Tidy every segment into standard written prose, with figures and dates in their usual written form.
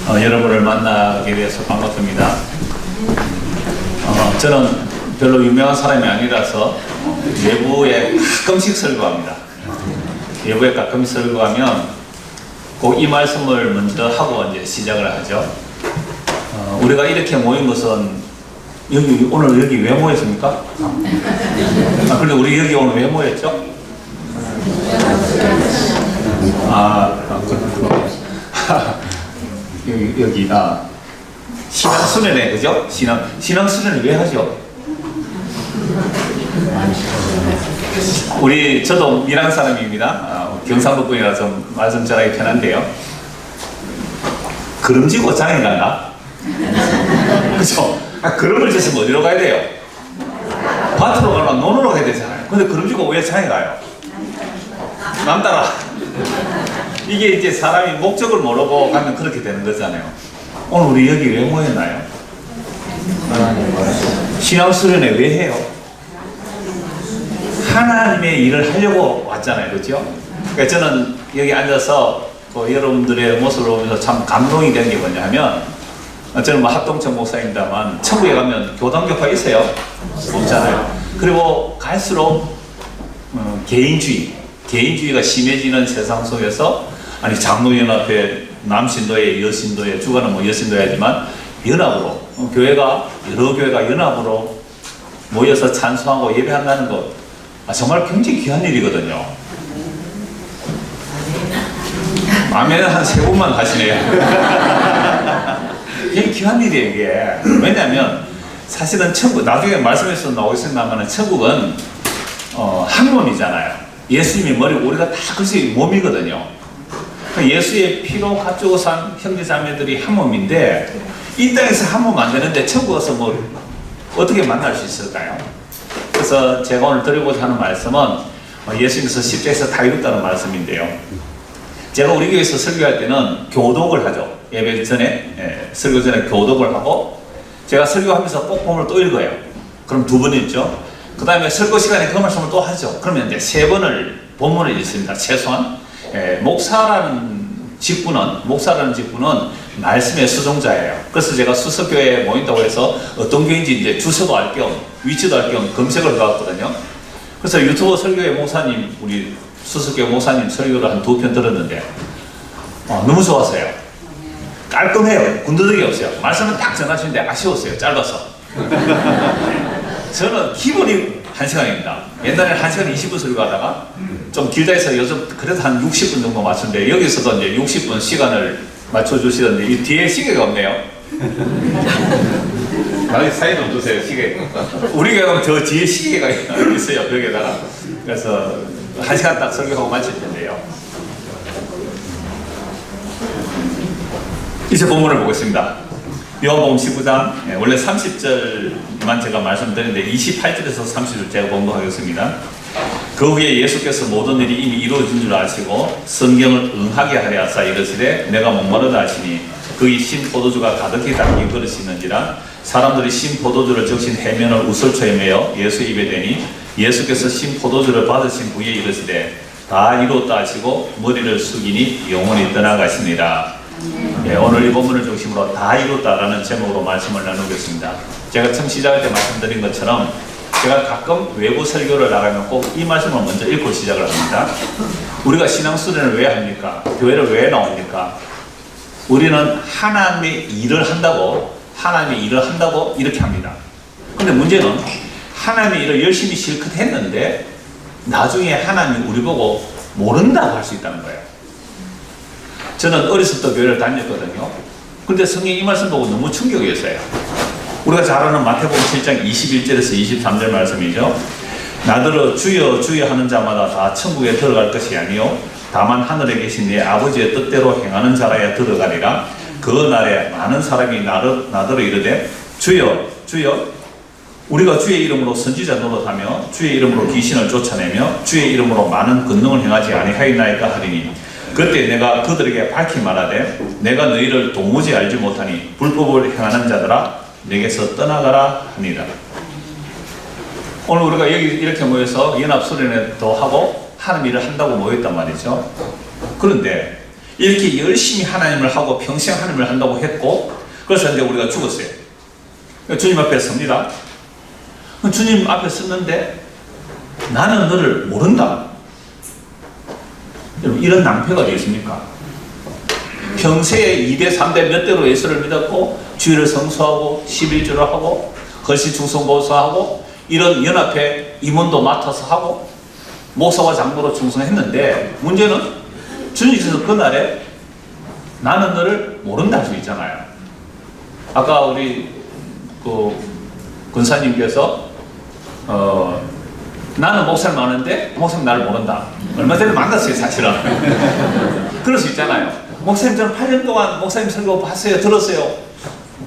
여러분을 만나게 돼서 반갑습니다. 저는 별로 유명한 사람이 아니라서 외부에 가끔씩 설교합니다. 외부에 가끔씩 설교하면 꼭 이 말씀을 먼저 하고 이제 시작을 하죠. 우리가 이렇게 모인 것은 오늘 여기 왜 모였습니까? 근데 우리 여기 오늘 왜 모였죠? 여기가 신앙수련회, 그죠? 신앙수련회 왜 하죠? 저도 밀양 사람입니다. 경상도 분이라서 말씀 전하기 편한데요. 그름지고 장에 간다? 그죠? 그름을 졌으면 어디로 가야 돼요? 밭으로 가나 논으로 가야 되잖아요. 근데 그름지고 왜 장에 가요? 남 따라. 이게 이제 사람이 목적을 모르고 가면 그렇게 되는 거잖아요. 오늘 우리 여기 왜 모였나요? 신앙수련회 왜 해요? 하나님의 일을 하려고 왔잖아요. 그렇죠? 그러니까 저는 여기 앉아서 여러분들의 모습을 보면서 참 감동이 되는 게 뭐냐 하면, 저는 합동천 목사입니다만 천국에 가면 교단교파 있어요? 없잖아요. 그리고 갈수록 개인주의가 심해지는 세상 속에서, 아니 장로연합회, 남신도회, 여신도회, 주가는 뭐 여신도회 하지만 연합으로, 여러 교회가 연합으로 모여서 찬송하고 예배한다는 것, 정말 굉장히 귀한 일이거든요. 아멘은 한 3번만 하시네요. 굉장히 귀한 일이에요, 이게. 왜냐하면 사실은 천국, 나중에 말씀에서 나오겠습니다만 천국은 한 몸이잖아요. 예수님이 머리, 우리가 다 그것이 몸이거든요. 예수의 피로 가지고 산 형제자매들이 한 몸인데, 이 땅에서 한 몸 안 되는데 천국 와서 어떻게 만날 수 있을까요? 그래서 제가 오늘 드리고자 하는 말씀은 예수님께서 십자가에서 다 이뤘다는 말씀인데요. 제가 우리 교회에서 설교할 때는 교독을 하죠. 예배 전에, 설교 전에 교독을 하고, 제가 설교하면서 꼭 본문을 또 읽어요. 그럼 2번 읽죠. 그 다음에 설교 시간에 그 말씀을 또 하죠. 그러면 이제 3번을 본문을 읽습니다. 최소한. 목사라는 직분은 말씀의 수종자예요. 그래서 제가 수석교회에 모인다고 해서 어떤 교회인지 이제 주소도 알 겸, 위치도 알 겸 검색을 해왔거든요. 그래서 유튜브 설교회 목사님, 우리 수석교회 목사님 설교를 한 2편 들었는데, 너무 좋았어요. 깔끔해요. 군더더기 없어요. 말씀은 딱 전하시는데 아쉬웠어요. 짧아서. 저는 기본이 1시간입니다. 옛날에는 1시간 20분 설교하다가 좀 길다 해서 요즘 그래도 한 60분 정도 맞추는데, 여기서도 이제 60분 시간을 맞춰주시던데, 이 뒤에 시계가 없네요. 나중에 사인 좀 주세요, 시계. 우리 교회는 저 뒤에 시계가 있어요, 벽에다가. 그래서 1시간 딱 설교하고 마칠 텐데요. 이제 본문을 보겠습니다. 요한복음 19장, 원래 30절만 제가 말씀드렸는데 28절에서 30절 제가 공부하겠습니다. 그 후에 예수께서 모든 일이 이미 이루어진 줄 아시고 성경을 응하게 하려 하사 이르시되 내가 목마르다 하시니 그의 신 포도주가 가득히 담긴 그릇이 있는지라 사람들이 신 포도주를 적신 해면을 우슬초에 매어 예수 입에 대니 예수께서 신 포도주를 받으신 후에 이르시되 다 이루었다 하시고 머리를 숙이니 영원히 떠나가시니라. 오늘 이 본문을 중심으로 다 이뤘다라는 제목으로 말씀을 나누겠습니다. 제가 처음 시작할 때 말씀드린 것처럼 제가 가끔 외부 설교를 나가면 꼭 이 말씀을 먼저 읽고 시작을 합니다. 우리가 신앙수련을 왜 합니까? 교회를 왜 나옵니까? 우리는 하나님의 일을 한다고 이렇게 합니다. 근데 문제는 하나님의 일을 열심히 실컷 했는데 나중에 하나님이 우리 보고 모른다고 할 수 있다는 거예요. 저는 어렸을 때 교회를 다녔거든요. 근데 성경 이 말씀 보고 너무 충격이었어요. 우리가 잘 아는 마태복음 7장 21절에서 23절 말씀이죠. 나더러 주여 주여 하는 자마다 다 천국에 들어갈 것이 아니요 다만 하늘에 계신 내 아버지의 뜻대로 행하는 자라야 들어가리라. 그 날에 많은 사람이 나더러 이르되 주여 주여 우리가 주의 이름으로 선지자 노릇하며 주의 이름으로 귀신을 쫓아내며 주의 이름으로 많은 권능을 행하지 아니하였나이까 하리니 그때 내가 그들에게 밝히 말하되 내가 너희를 도무지 알지 못하니 불법을 행하는 자들아 내게서 떠나가라 하니라. 오늘 우리가 여기 이렇게 모여서 연합수련회도 하고 하나님 일을 한다고 모였단 말이죠. 그런데 이렇게 열심히 하나님을 하고 평생 하나님을 한다고 했고, 그래서 이제 우리가 죽었어요. 주님 앞에 섭니다. 주님 앞에 섰는데 나는 너를 모른다. 여러분, 이런 낭패가 어디 있습니까? 평생에 2대 3대 몇 대로 예수를 믿었고 주일을 성수하고 11조를 하고 거시 충성보수하고 이런 연합회 임원도 맡아서 하고 목사와 장로로 충성했는데, 문제는 주님께서 그날에 나는 너를 모른다 할 수 있잖아요. 아까 우리 그 권사님께서 나는 목사를 아는데 목사님 나를 모른다. 얼마 전에 만났어요, 사실은. 그럴 수 있잖아요. 목사님, 저는 8년 동안 목사님 설교 봤어요, 들었어요.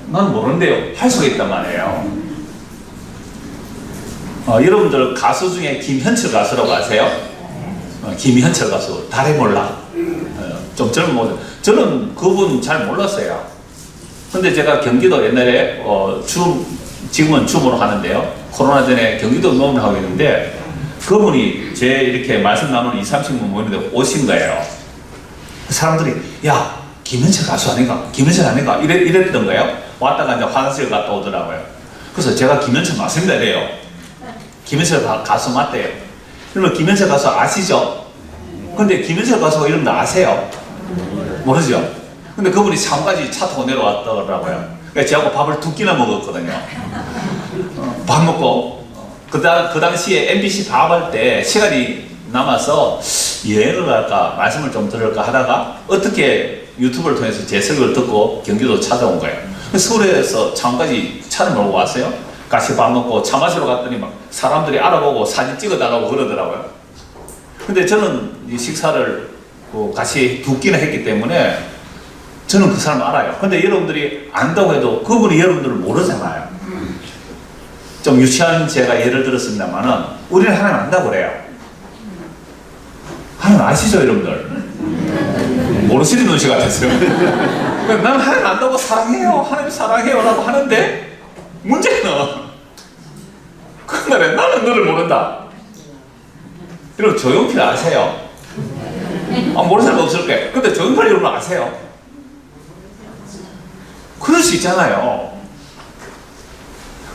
난 모르는데요. 할 수가 있단 말이에요. 여러분들 가수 중에 김현철 가수라고 아세요? 김현철 가수, 달에 몰라. 좀 젊은 모습. 저는 그분 잘 몰랐어요. 근데 제가 경기도 옛날에 지금은 줌으로 하는데요. 코로나 전에 경기도 농업을 하고 있는데 그분이 제 이렇게 말씀 나누는 20-30분 모이는데 오신 거예요. 사람들이 야, 김현철 가수 아닌가? 김현철 아닌가? 이랬던 거예요. 왔다가 이제 화장실 갔다 오더라고요. 그래서 제가 김현철 맞습니다 이래요. 김현철 가수 맞대요. 그러면 김현철 가수 아시죠? 근데 김현철 가수가 이런 거 아세요? 모르죠? 근데 그분이 상까지 차 타고 내려왔더라고요. 그러니까 저하고 밥을 2끼나 먹었거든요. 밥 먹고 그 당시에 MBC 밥할 때 시간이 남아서 여행을 갈까 말씀을 좀 들을까 하다가 어떻게 유튜브를 통해서 제 설교를 듣고 경기도 찾아온 거예요. 서울에서 창원까지 차를 몰고 왔어요. 같이 밥 먹고 차 마시러 갔더니 막 사람들이 알아보고 사진 찍어달라고 그러더라고요. 근데 저는 이 식사를 같이 2끼나 했기 때문에 저는 그 사람 알아요. 근데 여러분들이 안다고 해도 그분이 여러분들을 모르잖아요. 좀 유치한 제가 예를 들었습니다만은 우리는 하나님 안다고 그래요. 하나님 아시죠, 여러분들? 모르시는 눈치 같았어요. 나는 하나님 안다고 사랑해요, 하나님 사랑해요 라고 하는데 문제는 그날에 나는 너를 모른다. 여러분 조용필 아세요? 모르는 사람 없을 거예요. 근데 조용필 여러분 아세요? 그럴 수 있잖아요.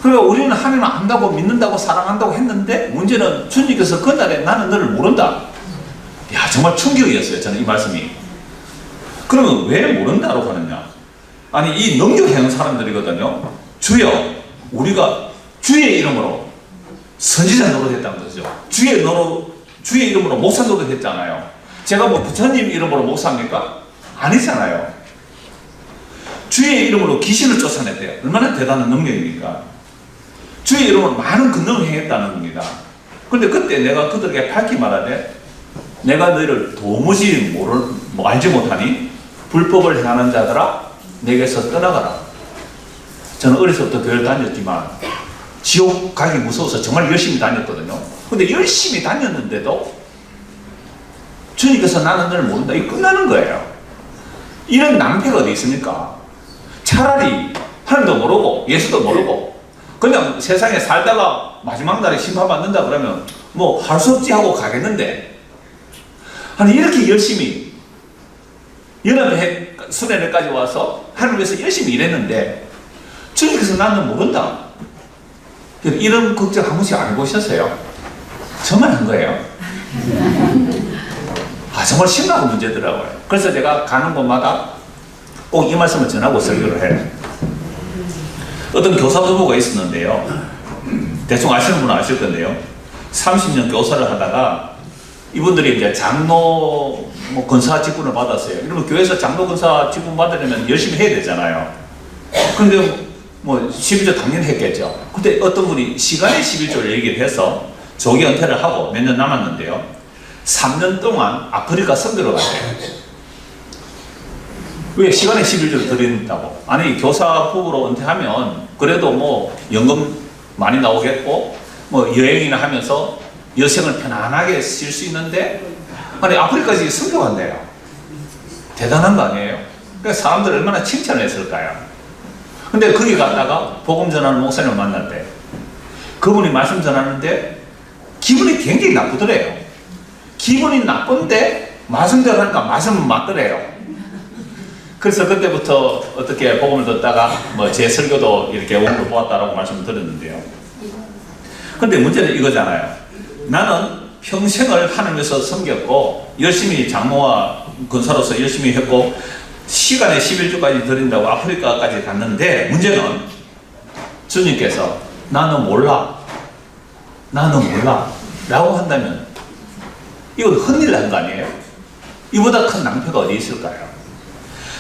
그러니까 우리는 하나님을 안다고 믿는다고 사랑한다고 했는데 문제는 주님께서 그날에 나는 너를 모른다. 야, 정말 충격이었어요, 저는 이 말씀이. 그러면 왜 모른다고 하느냐? 아니, 이 능력하는 사람들이거든요. 주여, 우리가 주의 이름으로 선지자 노릇했다는 거죠. 주의 이름으로 목사 노릇했잖아요. 제가 뭐 부처님 이름으로 목사입니까? 아니잖아요. 주의 이름으로 귀신을 쫓아냈대요. 얼마나 대단한 능력입니까? 주의 이름으로 많은 근능을 행했다는 겁니다. 근데 그때 내가 그들에게 밝히 말하되 내가 너희를 도무지 알지 못하니 불법을 행하는 자들아 내게서 떠나가라. 저는 어렸을 때부터 교회를 다녔지만 지옥 가기 무서워서 정말 열심히 다녔거든요. 근데 열심히 다녔는데도 주님께서 나는 너를 모른다. 이게 끝나는 거예요. 이런 낭패가 어디 있습니까? 차라리 하나님도 모르고 예수도 모르고 그냥 세상에 살다가 마지막 날에 심판받는다 그러면 뭐 할 수 없지 하고 가겠는데, 아니 이렇게 열심히 연합회 수련회까지 와서 하나님 위해서 열심히 일했는데 주님께서 나는 모른다. 이런 걱정 한 번씩 안 해보셨어요? 저만 한 거예요. 정말 심각한 문제더라고요. 그래서 제가 가는 곳마다 꼭 이 말씀을 전하고 설교를 해요. 어떤 교사 부부가 있었는데요. 대충 아시는 분은 아실 건데요. 30년 교사를 하다가 이분들이 이제 장로 권사 직분을 받았어요. 이러면 교회에서 장로 권사 직분 받으려면 열심히 해야 되잖아요. 그런데 11조 당연히 했겠죠. 근데 어떤 분이 시간의 11조를 얘기를 해서 조기 은퇴를 하고 몇 년 남았는데요. 3년 동안 아프리카 선교를 갔대요. 왜 시간에 11조를 드린다고? 아니, 교사 부부로 은퇴하면 그래도 연금 많이 나오겠고 여행이나 하면서 여생을 편안하게 쓸 수 있는데 아니 아프리카까지 선교 간대요. 대단한 거 아니에요? 그러니까 사람들 얼마나 칭찬을 했을까요? 근데 거기 갔다가 복음 전하는 목사님을 만났대. 그분이 말씀 전하는데 기분이 굉장히 나쁘더래요. 기분이 나쁜데 말씀 전하니까 말씀은 맞더래요. 그래서 그때부터 어떻게 복음을 듣다가 뭐 제 설교도 이렇게 원으로 보았다라고 말씀을 드렸는데요. 근데 문제는 이거잖아요. 나는 평생을 하나님에서 섬겼고 열심히 장모와 권사로서 열심히 했고 시간에 11주까지 드린다고 아프리카까지 갔는데 문제는 주님께서 나는 몰라 라고 한다면 이건 흔일 난 거 아니에요? 이보다 큰 낭패가 어디 있을까요?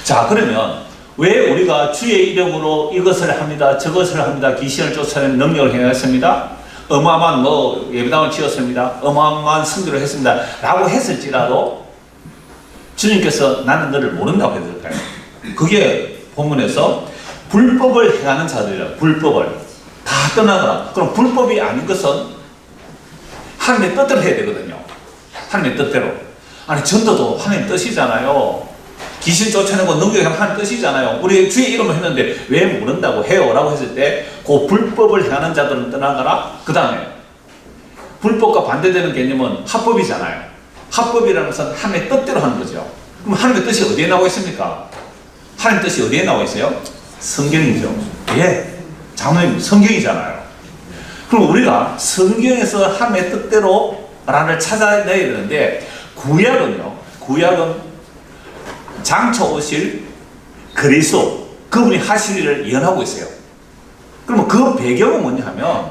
자, 그러면 왜 우리가 주의 이름으로 이것을 합니다, 저것을 합니다, 귀신을 쫓아내는 능력을 행했습니다, 어마어마한 뭐 예배당을 지었습니다, 어마어마한 선교를 했습니다 라고 했을지라도 주님께서 나는 너를 모른다고 했을까요? 그게 본문에서 불법을 행하는 자들이라, 불법을 다 떠나거라. 그럼 불법이 아닌 것은 하나님의 뜻대로 해야 되거든요. 하나님의 뜻대로. 아니 전도도 하나님의 뜻이잖아요. 귀신 쫓아내고 능력이 하나님의 뜻이잖아요. 우리 주의 이름을 했는데 왜 모른다고 해요? 라고 했을 때 그 불법을 행하는 자들은 떠나가라. 그 다음에 불법과 반대되는 개념은 합법이잖아요. 합법이라는 것은 하나님의 뜻대로 하는 거죠. 그럼 하나님의 뜻이 어디에 나와 있습니까? 하나님의 뜻이 어디에 나와 있어요? 성경이죠. 예, 장로님 성경이잖아요. 그럼 우리가 성경에서 하나님의 뜻대로 라를 찾아내야 되는데 구약은 장차 오실 그리스도 그분이 하실 일을 예언하고 있어요. 그러면 그 배경은 뭐냐 하면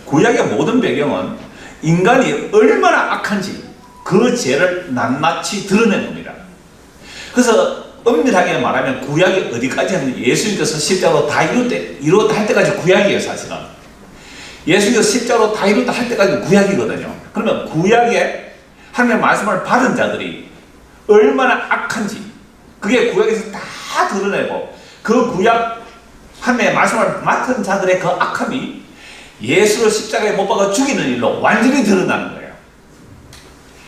구약의 모든 배경은 인간이 얼마나 악한지 그 죄를 낱낱이 드러낸 겁니다. 그래서 엄밀하게 말하면 구약이 어디까지 하는지 예수님께서 십자가로 다 이루었다 할 때까지 구약이에요. 사실은 예수님께서 십자가로 다 이루었다 할 때까지 구약이거든요. 그러면 구약에 하나님의 말씀을 받은 자들이 얼마나 악한지 그게 구약에서 다 드러내고 그 구약 하나님의 말씀을 맡은 자들의 그 악함이 예수를 십자가에 못 박아 죽이는 일로 완전히 드러나는 거예요.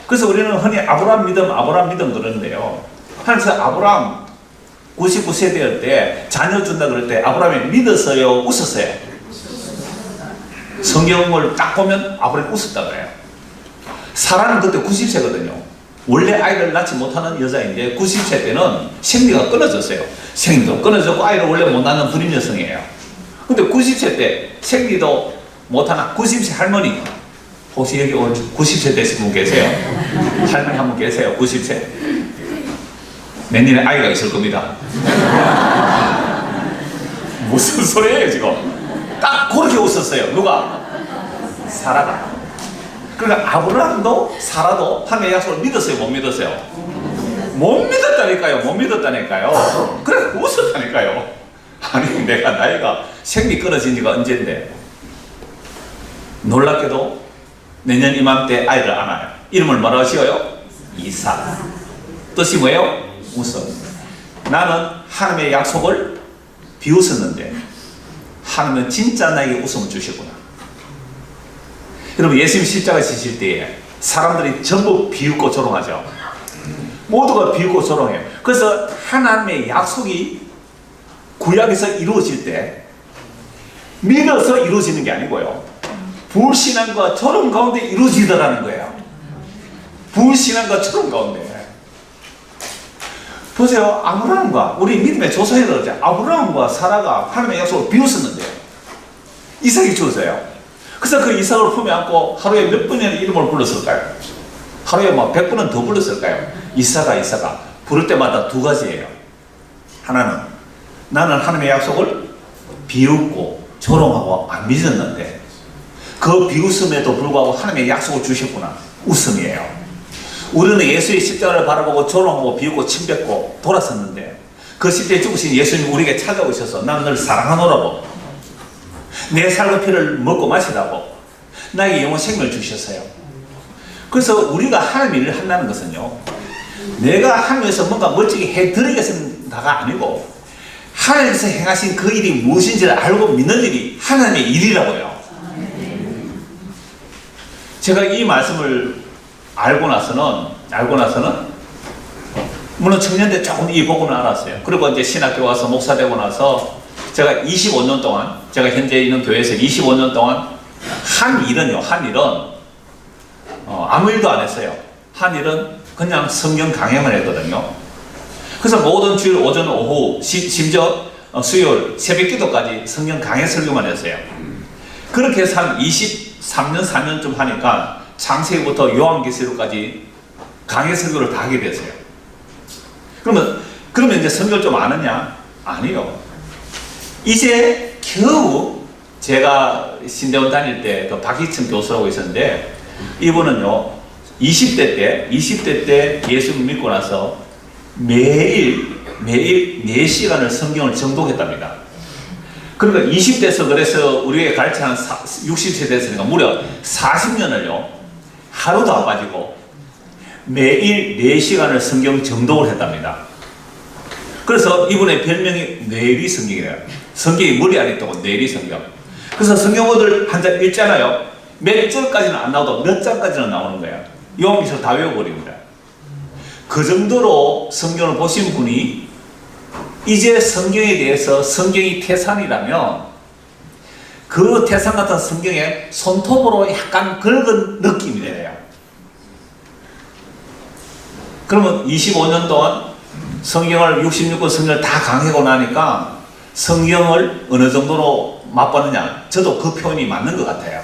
그래서 우리는 흔히 아브라함 믿음 그러는데요. 하나님께서 아브라함 99세대일 때 자녀 준다 그럴 때 아브라함이 믿었어요? 웃었어요? 성경을 딱 보면 아브라함이 웃었다 그래요. 사라는 그때 90세거든요. 원래 아이를 낳지 못하는 여자인데 90세 때는 생리가 끊어졌어요. 생리도 끊어졌고 아이를 원래 못 낳는 불임 여성이에요. 근데 90세 때 생리도 못하는 90세 할머니, 혹시 여기 오늘 90세 되신 분 계세요? 할머니 한 분 계세요? 90세? 내년에 아이가 있을 겁니다. 무슨 소리예요 지금? 딱 그렇게 웃었어요. 누가? 사라가. 그러니까 아브라함도 사라도 하나님의 약속을 믿었어요? 못 믿었어요? 못 믿었다니까요. 그래 웃었다니까요. 아니 내가 나이가 생리 끊어진 지가 언젠데 놀랍게도 내년 이맘때 아이를 안아요. 이름을 뭐라고 지어요? 이삭. 뜻이 뭐예요? 웃어. 나는 하나님의 약속을 비웃었는데 하나님은 진짜 나에게 웃음을 주셨구나. 여러분 예수님 십자가 지실 때에 사람들이 전부 비웃고 조롱하죠. 모두가 비웃고 조롱해요. 그래서 하나님의 약속이 구약에서 이루어질 때 믿어서 이루어지는 게 아니고요. 불신앙과 조롱 가운데 이루어지더라는 거예요. 불신앙과 조롱 가운데. 보세요. 아브라함과 우리 믿음의 조상이라고 그러죠. 아브라함과 사라가 하나님의 약속을 비웃었는데 이삭이 주어져요. 그래서 그 이삭을 품에 안고 하루에 몇 번이나 이름을 불렀을까요? 하루에 막 100번은 더 불렀을까요? 이삭아 부를 때마다 두 가지예요. 하나는 나는 하나님의 약속을 비웃고 조롱하고 안 믿었는데 그 비웃음에도 불구하고 하나님의 약속을 주셨구나. 웃음이에요. 우리는 예수의 십자가를 바라보고 조롱하고 비웃고 침뱉고 돌아섰는데 그 십자가에 죽으신 예수님이 우리에게 찾아오셔서 나는 너를 사랑하노라고 내 살과 피를 먹고 마시라고 나에게 영원 생명을 주셨어요. 그래서 우리가 하나님 일을 한다는 것은요 내가 하나님에서 뭔가 멋지게 해드리겠다가 아니고 하나님께서 행하신 그 일이 무엇인지를 알고 믿는 일이 하나님의 일이라고요. 제가 이 말씀을 알고 나서는 물론 청년 때 조금 이 복음을 알았어요. 그리고 이제 신학교 와서 목사 되고 나서 제가 25년 동안 제가 현재 있는 교회에서 25년 동안 한 일은 아무 일도 안 했어요. 한 일은 그냥 성경 강해만 했거든요. 그래서 모든 주일 오전 오후 심지어 수요일 새벽 기도까지 성경 강해 설교만 했어요. 그렇게 해서 한 23년 4년쯤 하니까 창세기부터 요한계시록까지 강해 설교를 다 하게 됐어요. 그러면 이제 성경을 좀 아느냐? 아니요. 이제 겨우 제가 신대원 다닐 때 그 박희천 교수라고 있었는데, 이분은요 20대 때 예수를 믿고 나서 매일 4시간을 성경을 정독했답니다. 그러니까 20대에서 그래서 우리에게 가르치는 60세 됐으니까 무려 40년을요 하루도 안 빠지고 매일 4시간을 성경 정독을 했답니다. 그래서 이분의 별명이 뇌리 성경이래요. 성경이 머리 안에 있다고 뇌리 성경. 그래서 성경어들 한 장 읽잖아요. 몇 절까지는 안 나오도 몇 장까지는 나오는 거예요. 요한계시록 다 외워버립니다. 그 정도로 성경을 보신 분이 이제 성경에 대해서 성경이 태산이라면 그 태산 같은 성경에 손톱으로 약간 긁은 느낌이 돼요. 그러면 25년 동안 성경을 66권 성경을 다 강해고 나니까 성경을 어느 정도로 맛봤느냐, 저도 그 표현이 맞는 것 같아요.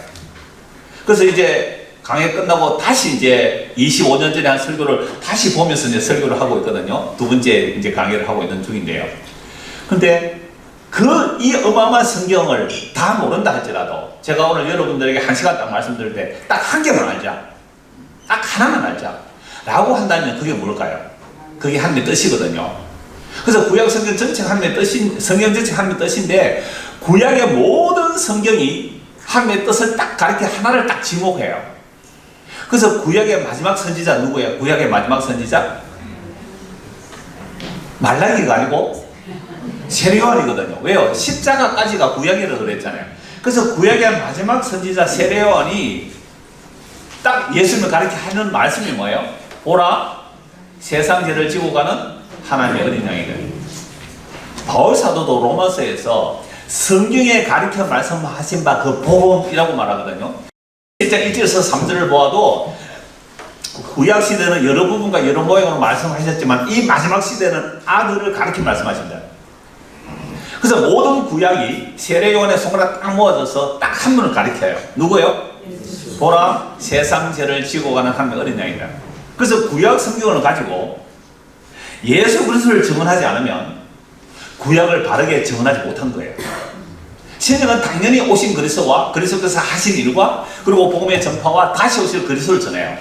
그래서 이제 강해 끝나고 다시 이제 25년 전에 한 설교를 다시 보면서 이제 설교를 하고 있거든요. 두 번째 이제 강의를 하고 있는 중인데요. 근데 이 어마어마한 성경을 다 모른다 할지라도 제가 오늘 여러분들에게 1시간 딱 말씀드릴 때 딱 한 개만 알자, 딱 하나만 알자 라고 한다면 그게 뭘까요? 그게 하나님의 뜻이거든요. 그래서 구약 성경 전체 하나님의 뜻인, 성경 전체 하나님의 뜻인데 구약의 모든 성경이 하나님의 뜻을 딱 가리켜 하나를 딱 지목해요. 그래서 구약의 마지막 선지자 누구예요? 구약의 마지막 선지자? 말라기가 아니고 세례요한이거든요. 왜요? 십자가까지가 구약이라고 그랬잖아요. 그래서 구약의 마지막 선지자 세례요한이 딱 예수님을 가리켜 하는 말씀이 뭐예요? 보라, 세상 죄를 지고 가는 하나님의 어린 양이래. 바울 사도도 로마서에서 성경에 가리켜 말씀하신 바 그 복음이라고 말하거든요. 1장 1절에서 3절을 보아도 구약 시대는 여러 부분과 여러 모양으로 말씀하셨지만 이 마지막 시대는 아들을 가리켜 말씀하신다. 그래서 모든 구약이 세례요한의 손가락 딱 모아져서 딱 한 분을 가리켜요. 누구요? 보라, 세상 죄를 지고 가는 하나님의 어린 양이다. 그래서 구약 성경을 가지고 예수 그리스도를 증언하지 않으면 구약을 바르게 증언하지 못한 거예요. 신약은 당연히 오신 그리스도와 그리스도께서 하신 일과 그리고 복음의 전파와 다시 오실 그리스도를 전해요.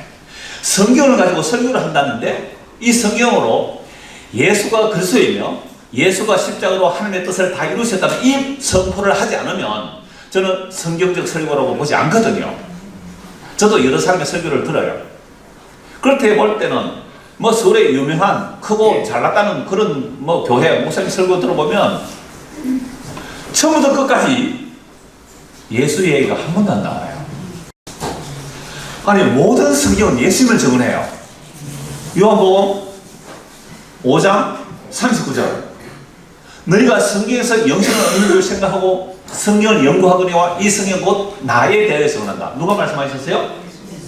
성경을 가지고 설교를 한다는데 이 성경으로 예수가 그리스도이며 예수가 십자가로 하나님의 뜻을 다 이루셨다는 이 선포를 하지 않으면 저는 성경적 설교라고 보지 않거든요. 저도 여러 사람의 설교를 들어요. 그렇게 볼 때는 뭐 서울에 유명한 크고 잘났다는 그런 뭐 교회 목사님 설교 들어보면 처음부터 끝까지 예수 얘기가 한 번도 안 나와요. 아니 모든 성경은 예수님을 증언해요. 요한복음 5장 39절 너희가 성경에서 영생을 얻는 줄 생각하고 성경을 연구하거니와 이 성경 곧 나에 대하여 증언한다. 누가 말씀하셨어요?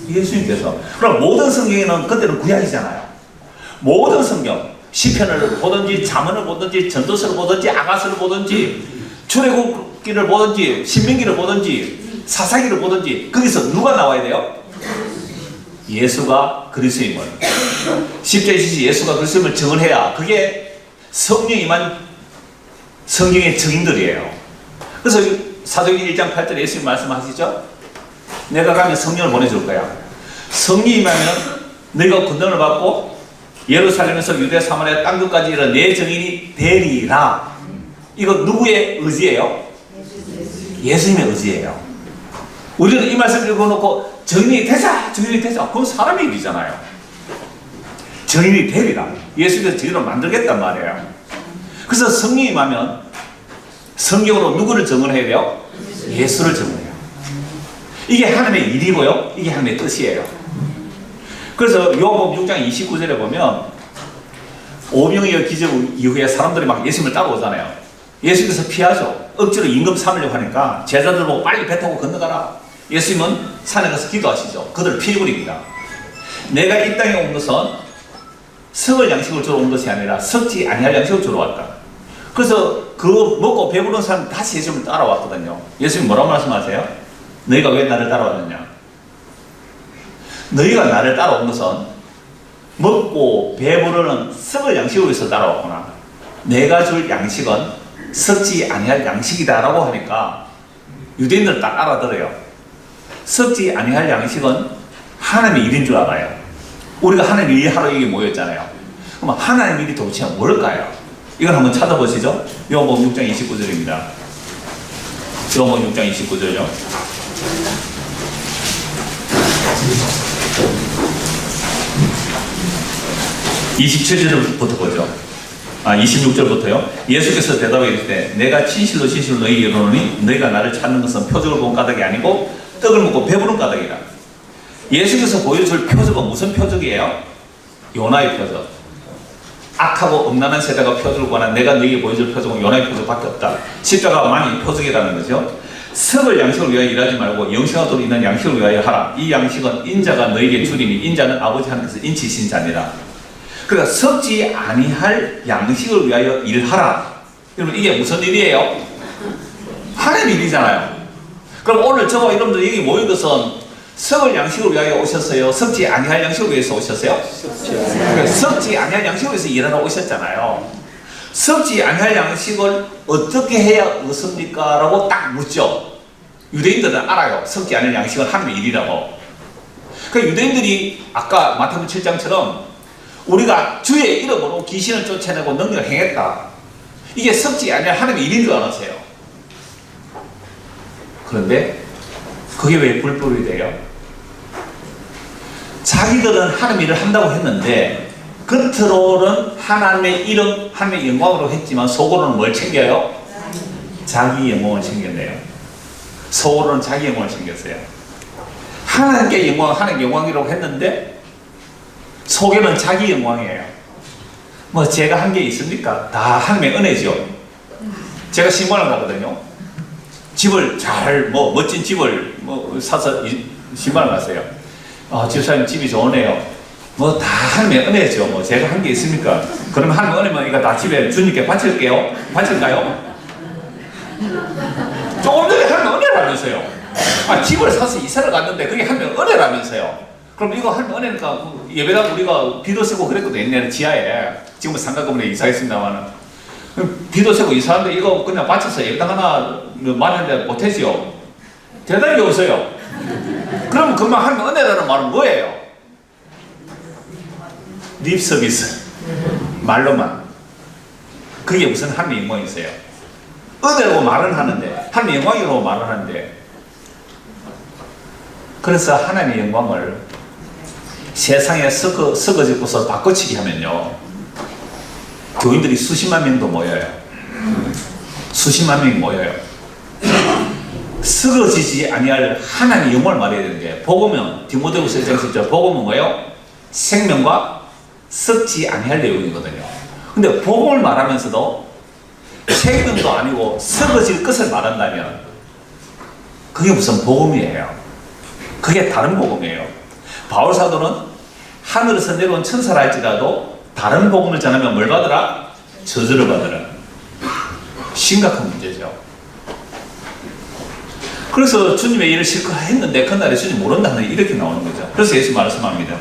예수님께서. 그럼 모든 성경에는 그때는 구약이잖아요. 모든 성경 시편을 보든지 잠언을 보든지 전도서를 보든지 아가서를 보든지 출애굽기를 보든지 신명기를 보든지 사사기를 보든지 거기서 누가 나와야 돼요? 예수가 그리스도임을, 십자가에 지신 예수가 그리스도임을 증언해야 그게 성령이 임한 성경의 증인들이에요. 그래서 사도행전 1장 8절에 예수님 말씀하시죠? 내가 가면 성령을 보내줄 거야. 성령이 임하면 너희가 권능을 받고 예루살렘에서 유대 사마리아 땅 끝까지 이르러 내 증인이 되리라. 이거 누구의 의지예요? 예수님의 의지예요. 우리는 이 말씀을 읽어놓고 증인이 되자, 증인이 되자. 그건 사람의 일이잖아요. 증인이 되리라. 예수께서 증인을 만들겠단 말이에요. 그래서 성령이 임하면 성경으로 누구를 증언해야 돼요? 예수를 증언해요. 이게 하나님의 일이고요. 이게 하나님의 뜻이에요. 그래서 요한복음 6장 29절에 보면 오병이어 기적 이후에 사람들이 막 예수님을 따라오잖아요. 예수님께서 피하죠. 억지로 임금 삼으려고 하니까 제자들 보고 빨리 배 타고 건너가라. 예수님은 산에 가서 기도하시죠. 그들을 피해버립니다. 내가 이 땅에 온 것은 썩을 양식을 주러 온 것이 아니라 썩지 아니할 양식을 주러 왔다. 그래서 그거 먹고 배부른 사람 다시 예수님을 따라왔거든요. 예수님 뭐라고 말씀하세요? 너희가 왜 나를 따라왔느냐? 너희가 나를 따라온 것은 먹고 배부르는 썩을 양식을 위해서 따라왔구나. 내가 줄 양식은 썩지 아니할 양식이다 라고 하니까 유대인들 딱 알아들어요. 썩지 아니할 양식은 하나님의 일인 줄 알아요. 우리가 하나님 일하러 여기 모였잖아요. 그럼 하나님 일이 도대체 뭘까요? 이걸 한번 찾아보시죠. 요한복음 6장 29절입니다. 요한복음 6장 29절요. 27절부터 보죠. 26절부터요. 예수께서 대답하여 이르시되 내가 진실로 진실로 너희에게 이르노니 너희가 나를 찾는 것은 표적을 본 까닭이 아니고 떡을 먹고 배부른 까닭이라. 예수께서 보여줄 표적은 무슨 표적이에요? 요나의 표적. 악하고 음란한 세대가 표적을 구하나 내가 너희에게 보여줄 표적은 요나의 표적밖에 없다. 십자가만이 표적이라는 거죠. 썩을 양식을 위하여 일하지 말고 영생하도록 있는 양식을 위하여 하라. 이 양식은 인자가 너희에게 주리니 인자는 아버지 하나님께서 인치신 자니라. 그러니까 썩지 아니할 양식을 위하여 일하라. 여러분 이게 무슨 일이에요? 하나님 일이잖아요. 그럼 오늘 저와 여러분들 여기 모인 것은 썩을 양식을 위하여 오셨어요? 썩지 아니할 양식을 위해서 오셨어요? 그러니까 썩지 아니할 양식을 위해서 일하러 오셨잖아요. 썩지 아니할 양식을 어떻게 해야 얻습니까? 라고 딱 묻죠. 유대인들은 알아요. 썩지 않을 양식은 하나님의 일이라고. 그러니까 유대인들이 아까 마태복음 7장처럼 우리가 주의 이름으로 귀신을 쫓아내고 능력을 행했다. 이게 썩지 아니할 하나님의 일인 줄 알았어요. 그런데 그게 왜 불법이 돼요? 자기들은 하나님의 일을 한다고 했는데 겉으로는 하나님의 이름, 하나님의 영광으로 했지만 속으로는 뭘 챙겨요? 자기 영광을 챙겼네요. 속으로는 자기 영광을 챙겼어요. 하나님께 영광, 하나님의 영광이라고 했는데 속에는 자기 영광이에요. 뭐 제가 한 게 있습니까? 다 하나님의 은혜죠. 제가 신발을 가거든요. 집을 잘, 멋진 집을 사서 신발을 갔어요. 집사님 집이 좋으네요. 다 하나님의 은혜죠. 제가 한 게 있습니까? 그러면 하나님의 은혜면 이거 다 집에 주님께 바칠게요? 바칠까요? 조금 전에 하나님의 은혜라면서요. 집을 사서 이사를 갔는데 그게 하나님의 은혜라면서요. 그럼 이거 하나님의 은혜니까 예배당 우리가 비도 쓰고 그랬거든요. 옛날에 지하에. 지금은 상가 건물에 이사했습니다만 비도 쓰고 이사하는데 이거 그냥 바쳐서 예배당 하나 말하는데 못하지요. 대단히 없어요. 그럼 금방 하나님의 은혜라는 말은 뭐예요? 립 서비스. 말로만. 그게 무슨 하나님의 영광이 있어요? 은혜라고 말은 하는데, 하나님의 영광이라고 말은 하는데, 그래서 하나님의 영광을 세상에 썩어지고서 바꿔치기 하면요, 교인들이 수십만 명도 모여요. 수십만 명이 모여요. 썩어지지 아니할 하나님의 영광을 말해야 되는 게, 복음은 디모데후서 1장 10절, 복음은 뭐예요? 생명과 썩지 아니할 내용이거든요. 근데 복음을 말하면서도 생명도 아니고 썩어질 것을 말한다면 그게 무슨 복음이에요? 그게 다른 복음이에요. 바울사도는 하늘에서 내려온 천사라 할지라도 다른 복음을 전하면 뭘 받으라? 저주를 받으라. 심각한 문제죠. 그래서 주님의 일을 실컷 했는데 그날에 주님 모른다는 이렇게 나오는 거죠. 그래서 예수 말씀합니다.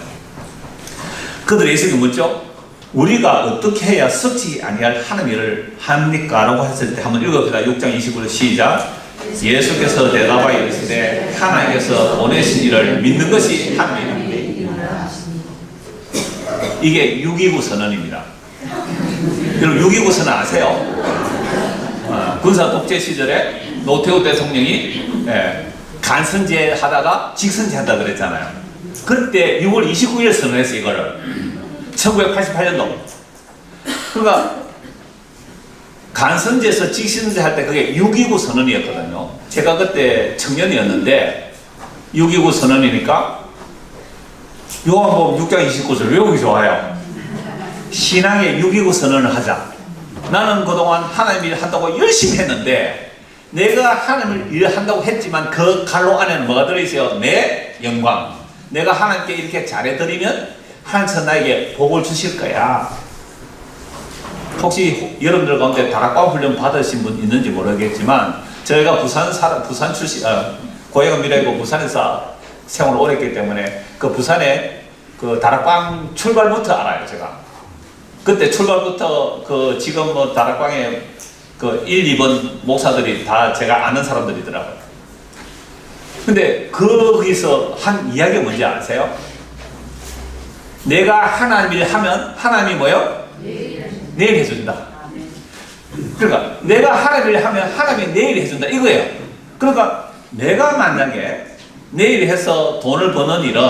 그들이 예수에게 묻죠. 우리가 어떻게 해야 썩지 아니할 하나님의 일을 합니까? 라고 했을 때 한번 읽어봅시다. 6장 29절 시작. 예수께서 대답하여 이르시되 하나님께서 보내신 이를 믿는 것이 하나님의 일입니다. 이게 6.29 선언입니다. 여러분 6.29 선언 아세요? 군사 독재 시절에 노태우 대통령이 간선제 하다가 직선제 한다 그랬잖아요. 그때 6월 29일 선언했어 이거를. 1988년도. 그러니까 간선제에서 직선제 할 때 그게 6.29 선언이었거든요. 제가 그때 청년이었는데 6.29 선언이니까 요한복음 6장 29절 외우기 좋아요. 신앙의 6.29 선언을 하자. 나는 그동안 하나님 일을 한다고 열심히 했는데 내가 하나님 일을 한다고 했지만 그 갈로 안에는 뭐가 들어있어요? 내 영광. 내가 하나님께 이렇게 잘해드리면 하나님께서 나에게 복을 주실 거야. 혹시 여러분들 가운데 다락방 훈련 받으신 분 있는지 모르겠지만 저희가 부산 출신, 고향은 미래이고 부산에서 생활을 오래 했기 때문에 그 부산에 그 다락방 출발부터 알아요, 제가. 그때 출발부터 그 지금 뭐 다락방에 그 1, 2번 목사들이 다 제가 아는 사람들이더라고요. 근데 거기서 한 이야기가 뭔지 아세요? 내가 하나님 일 하면 하나님이 뭐요? 내일 해준다. 그러니까 내가 하나님 일 하면 하나님이 내일 해준다 이거예요. 그러니까 내가 만약에 내일 해서 돈을 버는 일은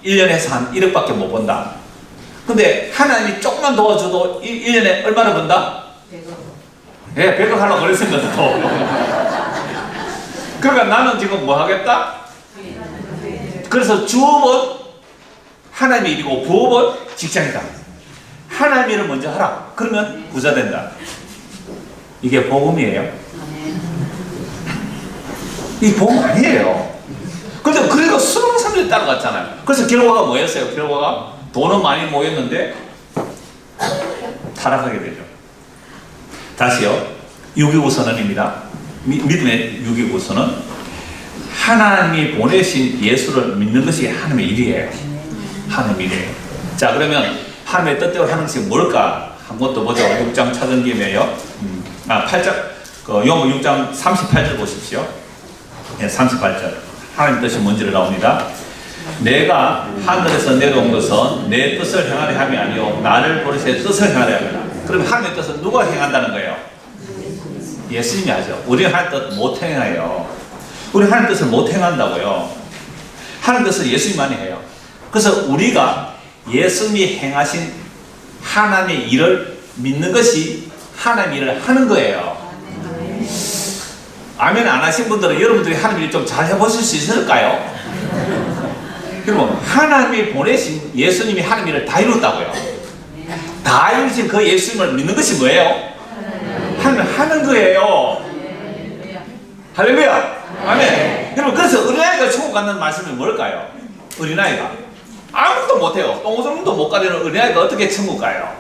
1년에서 한 1억밖에 못 번다. 근데 하나님이 조금만 도와줘도 1년에 얼마나 번다? 100억. 예, 100억 하려고 그랬습니다. 그러니까 나는 지금 뭐 하겠다? 그래서 주업은 하나님의 일이고 부업은 직장이다. 하나님의 일을 먼저 하라. 그러면 부자 된다. 이게 복음이에요. 이 복음 아니에요. 근데 그래도 수많은 사람들이 따라갔잖아요. 그래서 결과가 뭐였어요? 결과가 돈은 많이 모였는데 타락하게 되죠. 다시요. 6.25 선언입니다. 믿음의 6.25 선언. 하나님이 보내신 예수를 믿는 것이 하나님의 일이에요. 하나님의 일이에요. 자, 그러면 하나님의 뜻대로 하는 것이 뭘까? 한 번 더 보죠. 6장 찾은 김에요. 8장, 요한복음 6장 38절 보십시오. 네, 38절. 하나님 뜻이 뭔지를 나옵니다. 내가 하늘에서 내려온 것은 내 뜻을 행하려 함이 아니요 나를 보내신 뜻을 행하려 합니다. 그럼 하나님의 뜻은 누가 행한다는 거예요? 예수님이 하죠. 우리는 하나님 뜻 못 행해요. 우리 하나님 뜻을 못 행한다고요. 하나님 뜻을 예수님만이 해요. 그래서 우리가 예수님이 행하신 하나님의 일을 믿는 것이 하나님의 일을 하는 거예요. 아멘 안 하신 분들은 여러분들이 하나님 일 좀 잘 해보실 수 있을까요? 여러분, 하나님이 보내신 예수님이 하나님 일을 다 이뤘다고요. 다 이루신 그 예수님을 믿는 것이 뭐예요? 하나님 하는 거예요. 할렐루야. 아멘. 여러분, 그래서 어린아이가 천국 간다는 말씀이 뭘까요? 어린아이가 아무것도 못해요. 똥오줌도 못 가리는 어린아이가 어떻게 천국 가요?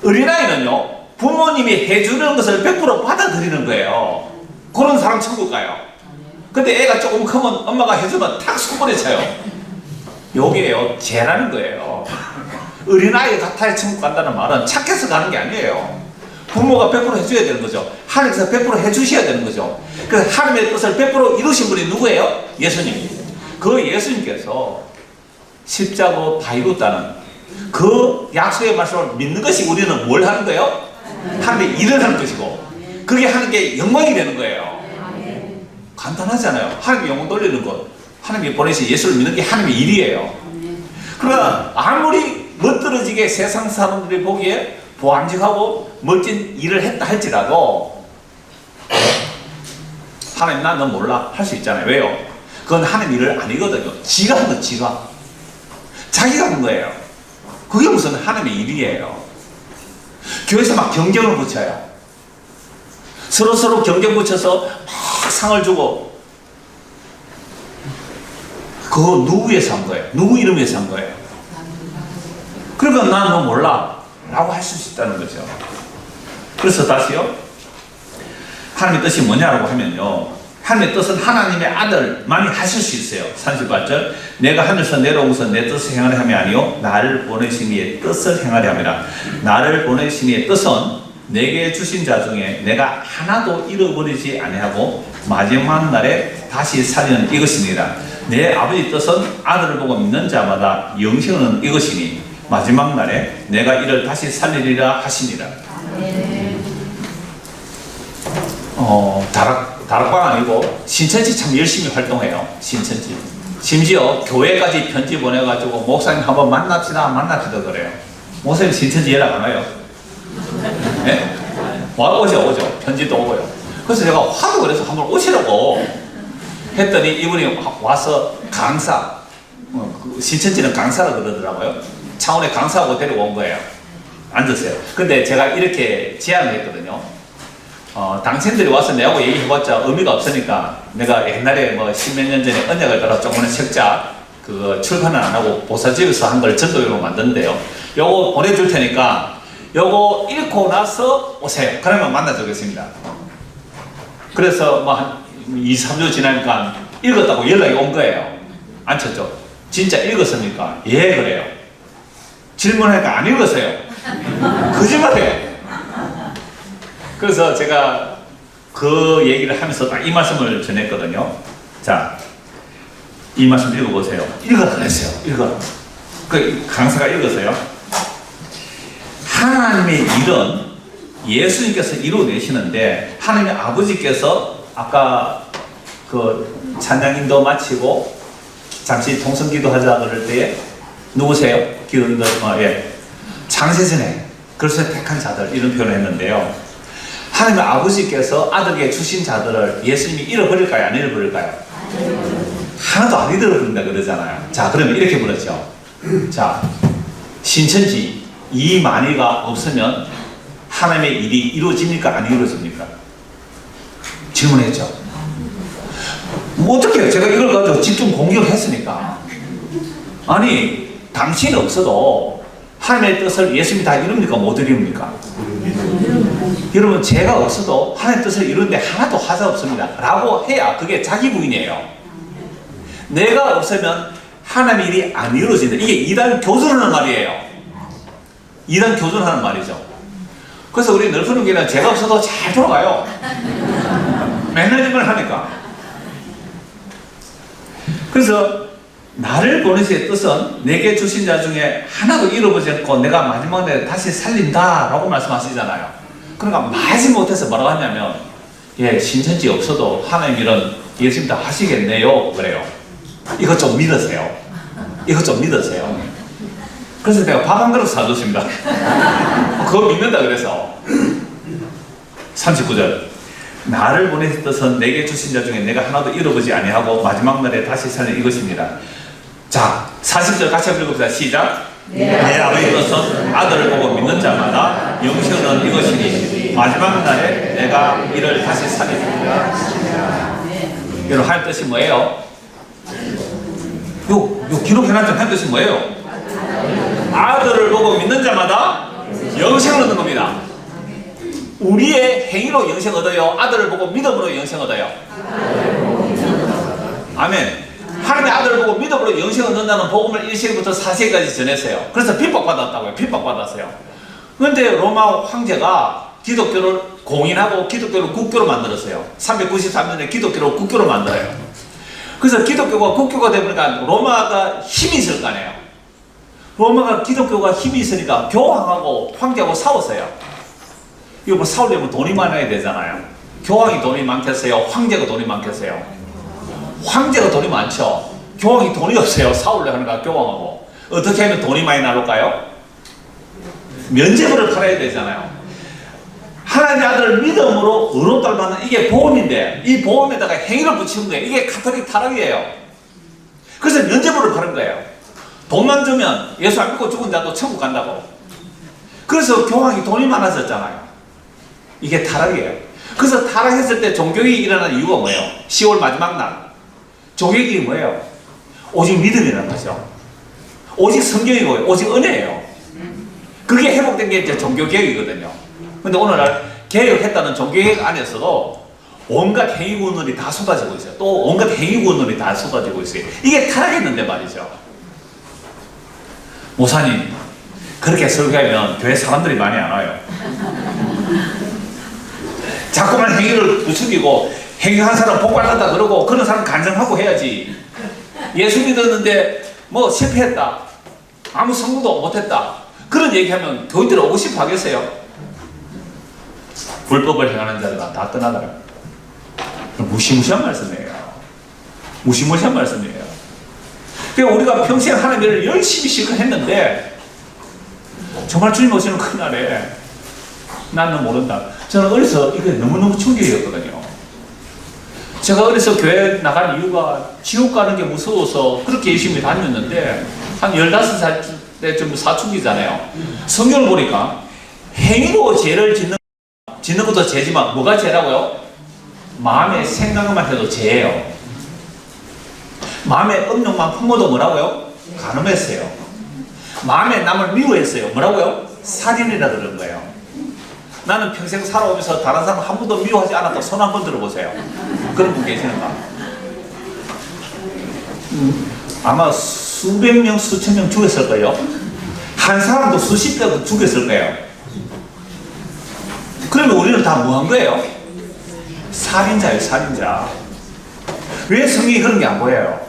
어린아이는요, 부모님이 해주는 것을 100% 받아들이는 거예요. 그런 사람 천국 가요. 근데 애가 조금 크면 엄마가 해주면 탁 손버려쳐요. 요게요, 죄라는 거예요. 어린아이 같아야 천국 간다는 말은 착해서 가는 게 아니에요. 부모가 100% 해줘야 되는 거죠. 하나님께서 100% 해주셔야 되는 거죠. 그 하나님의 뜻을 100% 이루신 분이 누구예요? 예수님. 그 예수님께서 십자가로 다 이뤘다는 그 약속의 말씀을 믿는 것이 우리는 뭘 하는 거예요? 하나님의 일을 하는 것이고 그게 하나님께 영광이 되는 거예요. 간단하잖아요. 하나님의 영광 돌리는 것. 하나님이 보내신 예수를 믿는 게 하나님의 일이에요. 그러나 아무리 멋들어지게 세상 사람들이 보기에 보암직하고 멋진 일을 했다 할지라도 하나님 난 넌 몰라 할 수 있잖아요. 왜요? 그건 하나님 일을 아니거든요. 지가 한 거, 지가. 자기가 한 거예요. 그게 무슨 하나님의 일이에요. 교회에서 막 경쟁을 붙여요. 서로 경쟁 붙여서 막 상을 주고 그거 누구 위해서 한 거예요? 누구 이름 위해서 한 거예요? 그러면 난 너 몰라 라고 할 수 있다는 거죠. 그래서 다시요, 하나님의 뜻이 뭐냐라고 하면요, 하나님의 뜻은 하나님의 아들만이 하실 수 있어요. 38절. 내가 하늘에서 내려온 것은 내 뜻을 행하려 함이 아니요 나를 보내신 이의 뜻을 행하려 함이라. 나를 보내신 이의 뜻은 내게 주신 자 중에 내가 하나도 잃어버리지 아니하고 마지막 날에 다시 살리는 이것입니다. 내 아버지 뜻은 아들을 보고 믿는 자마다 영생은 이것이니 마지막 날에 내가 이를 다시 살리리라 하시니라. 다락방 아니고 신천지 참 열심히 활동해요. 신천지. 심지어 교회까지 편지 보내가지고 목사님 한번 만납시다 그래요. 목사님 신천지 연락 안 와요. 네? 오죠. 편지도 오고요. 그래서 제가 화도 그래서 한번 오시라고 했더니 이분이 와서 강사, 신천지는 강사라 그러더라고요. 창원에 강사하고 데리고 온 거예요. 앉으세요. 근데 제가 이렇게 제안을 했거든요. 당신들이 와서 내하고 얘기해봤자 의미가 없으니까 내가 옛날에 뭐 십몇 년 전에 언약을 따라 조그마한 책자 그거 출판은 안 하고 보사집에서 한 걸 전도용으로 만드는데요. 요거 보내줄 테니까 요거 읽고 나서 오세요. 그러면 만나주겠습니다. 그래서 뭐 한 2, 3주 지나니까 읽었다고 연락이 온 거예요. 안 쳤죠? 진짜 읽었습니까? 예, 그래요. 질문하니까 안 읽었어요. 거짓말이에요. 그래서 제가 그 얘기를 하면서 딱 이 말씀을 전했거든요. 자, 이 말씀 읽어보세요. 읽어라 그랬어요. 읽어라. 그 강사가 읽었어요. 하나님의 일은 예수님께서 이루어내시는데 하나님의 아버지께서 아까 그 찬양인도 마치고 잠시 통성기도 하자 그럴 때에 누구세요? 기도인도 예. 창세전에 그래서 택한 자들 이런 표현을 했는데요. 하나님의 아버지께서 아들에게 주신 자들을 예수님이 잃어버릴까요? 안 잃어버릴까요? 하나도 안 잃어버린다 그러잖아요. 자, 그러면 이렇게 물었죠. 자, 신천지 이 만이가 없으면 하나님의 일이 이루어집니까? 안 이루어집니까? 질문했죠. 뭐 어떻게 해요? 제가 이걸 가지고 집중 공격했으니까. 아니, 당신이 없어도 하나님의 뜻을 예수님이 다 이룹니까? 못 이룹니까? 여러분, 제가 없어도 하나님의 뜻을 이루는데 하나도 하자 없습니다 라고 해야 그게 자기 부인이에요. 내가 없으면 하나님의 일이 안 이루어진다. 이게 이단 교준하는 말이에요. 이단 교준하는 말이죠. 그래서 우리 넓은 교회는 제가 없어도 잘 돌아가요. 맨날 이걸 하니까. 그래서 나를 보내시의 뜻은 내게 주신 자 중에 하나도 잃어보지 않고 내가 마지막에 다시 살린다 라고 말씀하시잖아요. 그러니까 마지못해서 뭐라고 하냐면 예, 신천지 없어도 하나님 일은 예수님 다 하시겠네요 그래요. 이것 좀 믿으세요. 이것 좀 믿으세요. 그래서 내가 밥 한 그릇 사줬습니다. 그거 믿는다 그래서 39절 나를 보내신 뜻은 내게 주신 자 중에 내가 하나도 잃어보지 아니하고 마지막 날에 다시 살린 이것입니다. 자, 40절 같이 한번 읽읍시다. 시작. 내 아버지 뜻은 아들을 보고 믿는 자마다 영생을 얻는 이것이니 마지막 날에 내가 이를 다시 살리리라. 여러분, 하나님 뜻이 뭐예요? 요 기록해놨던 하나님 뜻이 뭐예요? 아들을 보고 믿는 자마다 영생을 얻는 겁니다. 우리의 행위로 영생 얻어요? 아들을 보고 믿음으로 영생 얻어요? 아멘. 하나님의 아들을 보고 믿음으로 영생 얻는다는 복음을 1세기부터 4세기까지 전했어요. 그래서 핍박받았다고요. 핍박받았어요. 그런데 로마 황제가 기독교를 공인하고 기독교를 국교로 만들었어요. 393년에 기독교를 국교로 만들어요. 그래서 기독교가 국교가 되니까 로마가 힘이 있을 거 아니에요. 로마가 기독교가 힘이 있으니까 교황하고 황제하고 싸웠어요. 이거 뭐 싸우려면 돈이 많아야 되잖아요. 교황이 돈이 많겠어요? 황제가 돈이 많겠어요? 황제가 돈이 많죠. 교황이 돈이 없어요. 싸우려고 하니까 교황하고. 어떻게 하면 돈이 많이 나올까요? 면죄부를 팔아야 되잖아요. 하나님의 아들을 믿음으로 의롭다를 받는 이게 보험인데 이 보험에다가 행위를 붙이는 거예요. 이게 가톨릭 타락이에요. 그래서 면죄부를 파는 거예요. 돈만 주면 예수 안 믿고 죽은 자도 천국 간다고. 그래서 교황이 돈이 많아졌잖아요. 이게 타락이에요. 그래서 타락했을 때 종교개혁이 일어나는 이유가 뭐예요? 10월 마지막 날 종교개혁이 뭐예요? 오직 믿음이라는 거죠. 오직 성경이고 오직 은혜예요. 그게 회복된 게 이제 종교개혁이거든요. 근데 오늘날 개혁했다는 종교개혁 안에서도 온갖 행위구원들이 다 쏟아지고 있어요. 또 온갖 행위구원들이 다 쏟아지고 있어요. 이게 타락했는데 말이죠. 목사님, 그렇게 설교하면 교회 사람들이 많이 안 와요. 자꾸만 행위를 부추기고 행위한 사람 복 받았다 그러고 그런 사람 간증하고 해야지. 예수 믿었는데 뭐 실패했다, 아무 성공도 못했다, 그런 얘기하면 교인들은 오고 싶어 하겠어요? 불법을 행하는 자가 다 떠나가요. 무시무시한 말씀이에요. 무시무시한 말씀이에요. 그러니까 우리가 평생 하나님을 열심히 실천했는데 정말 주님 오시는 그날에 나는 모른다. 저는 어려서 이게 너무너무 충격이었거든요. 제가 어려서 교회 나간 이유가 지옥 가는 게 무서워서 그렇게 열심히 다녔는데 한 15살 때쯤 사춘기잖아요. 성경을 보니까 행위로 죄를 짓는 것도 죄지만 뭐가 죄라고요? 마음의 생각만 해도 죄예요. 마음에 음욕만 품어도 뭐라고요? 간음했어요. 마음에 남을 미워했어요. 뭐라고요? 살인이라 그런 거예요. 나는 평생 살아오면서 다른 사람 한 번도 미워하지 않았다. 손 한 번 들어보세요. 그런 분 계시는가? 아마 수백 명, 수천 명 죽였을 거예요. 한 사람도 수십 명 죽였을 거예요. 그러면 우리는 다 뭐 한 거예요? 살인자예요, 살인자. 왜 성경이 그런 게 안 보여요?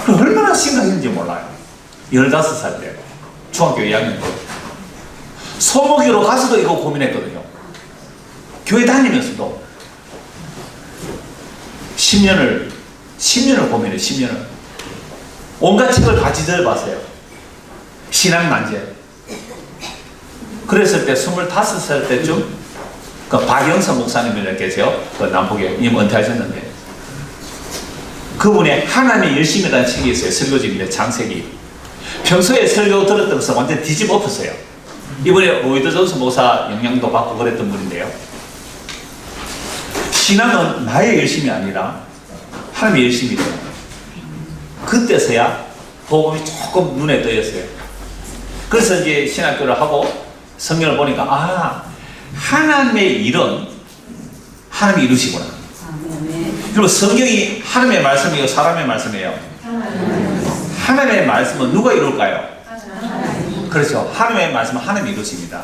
얼마나 심각했는지 몰라요. 15살 때, 중학교 2학년 때. 소모교로 가서도 이거 고민했거든요. 교회 다니면서도. 10년을 고민해요, 10년을. 온갖 책을 다 지져봤어요. 신앙난제. 그랬을 때 25살 때쯤 그 박영선 목사님이라고 계세요. 그 남북에 님 은퇴하셨는데. 그분의 하나님의 열심이라는 책이 있어요. 설교집인데 창세기. 평소에 설교 들었던 것을 완전 뒤집어 엎었어요. 이번에 로이드 존스 목사 영향도 받고 그랬던 분인데요. 신앙은 나의 열심이 아니라 하나님의 열심이래요. 그때서야 복음이 조금 눈에 띄었어요. 그래서 이제 신학교를 하고 성경을 보니까 하나님의 일은 하나님이 이루시구나. 그리고 성경이 하나님의 말씀이에요? 사람의 말씀이에요? 하나님의 말씀은 누가 이룰까요? 그렇죠. 하나님의 말씀은 하나님이 이루십니다.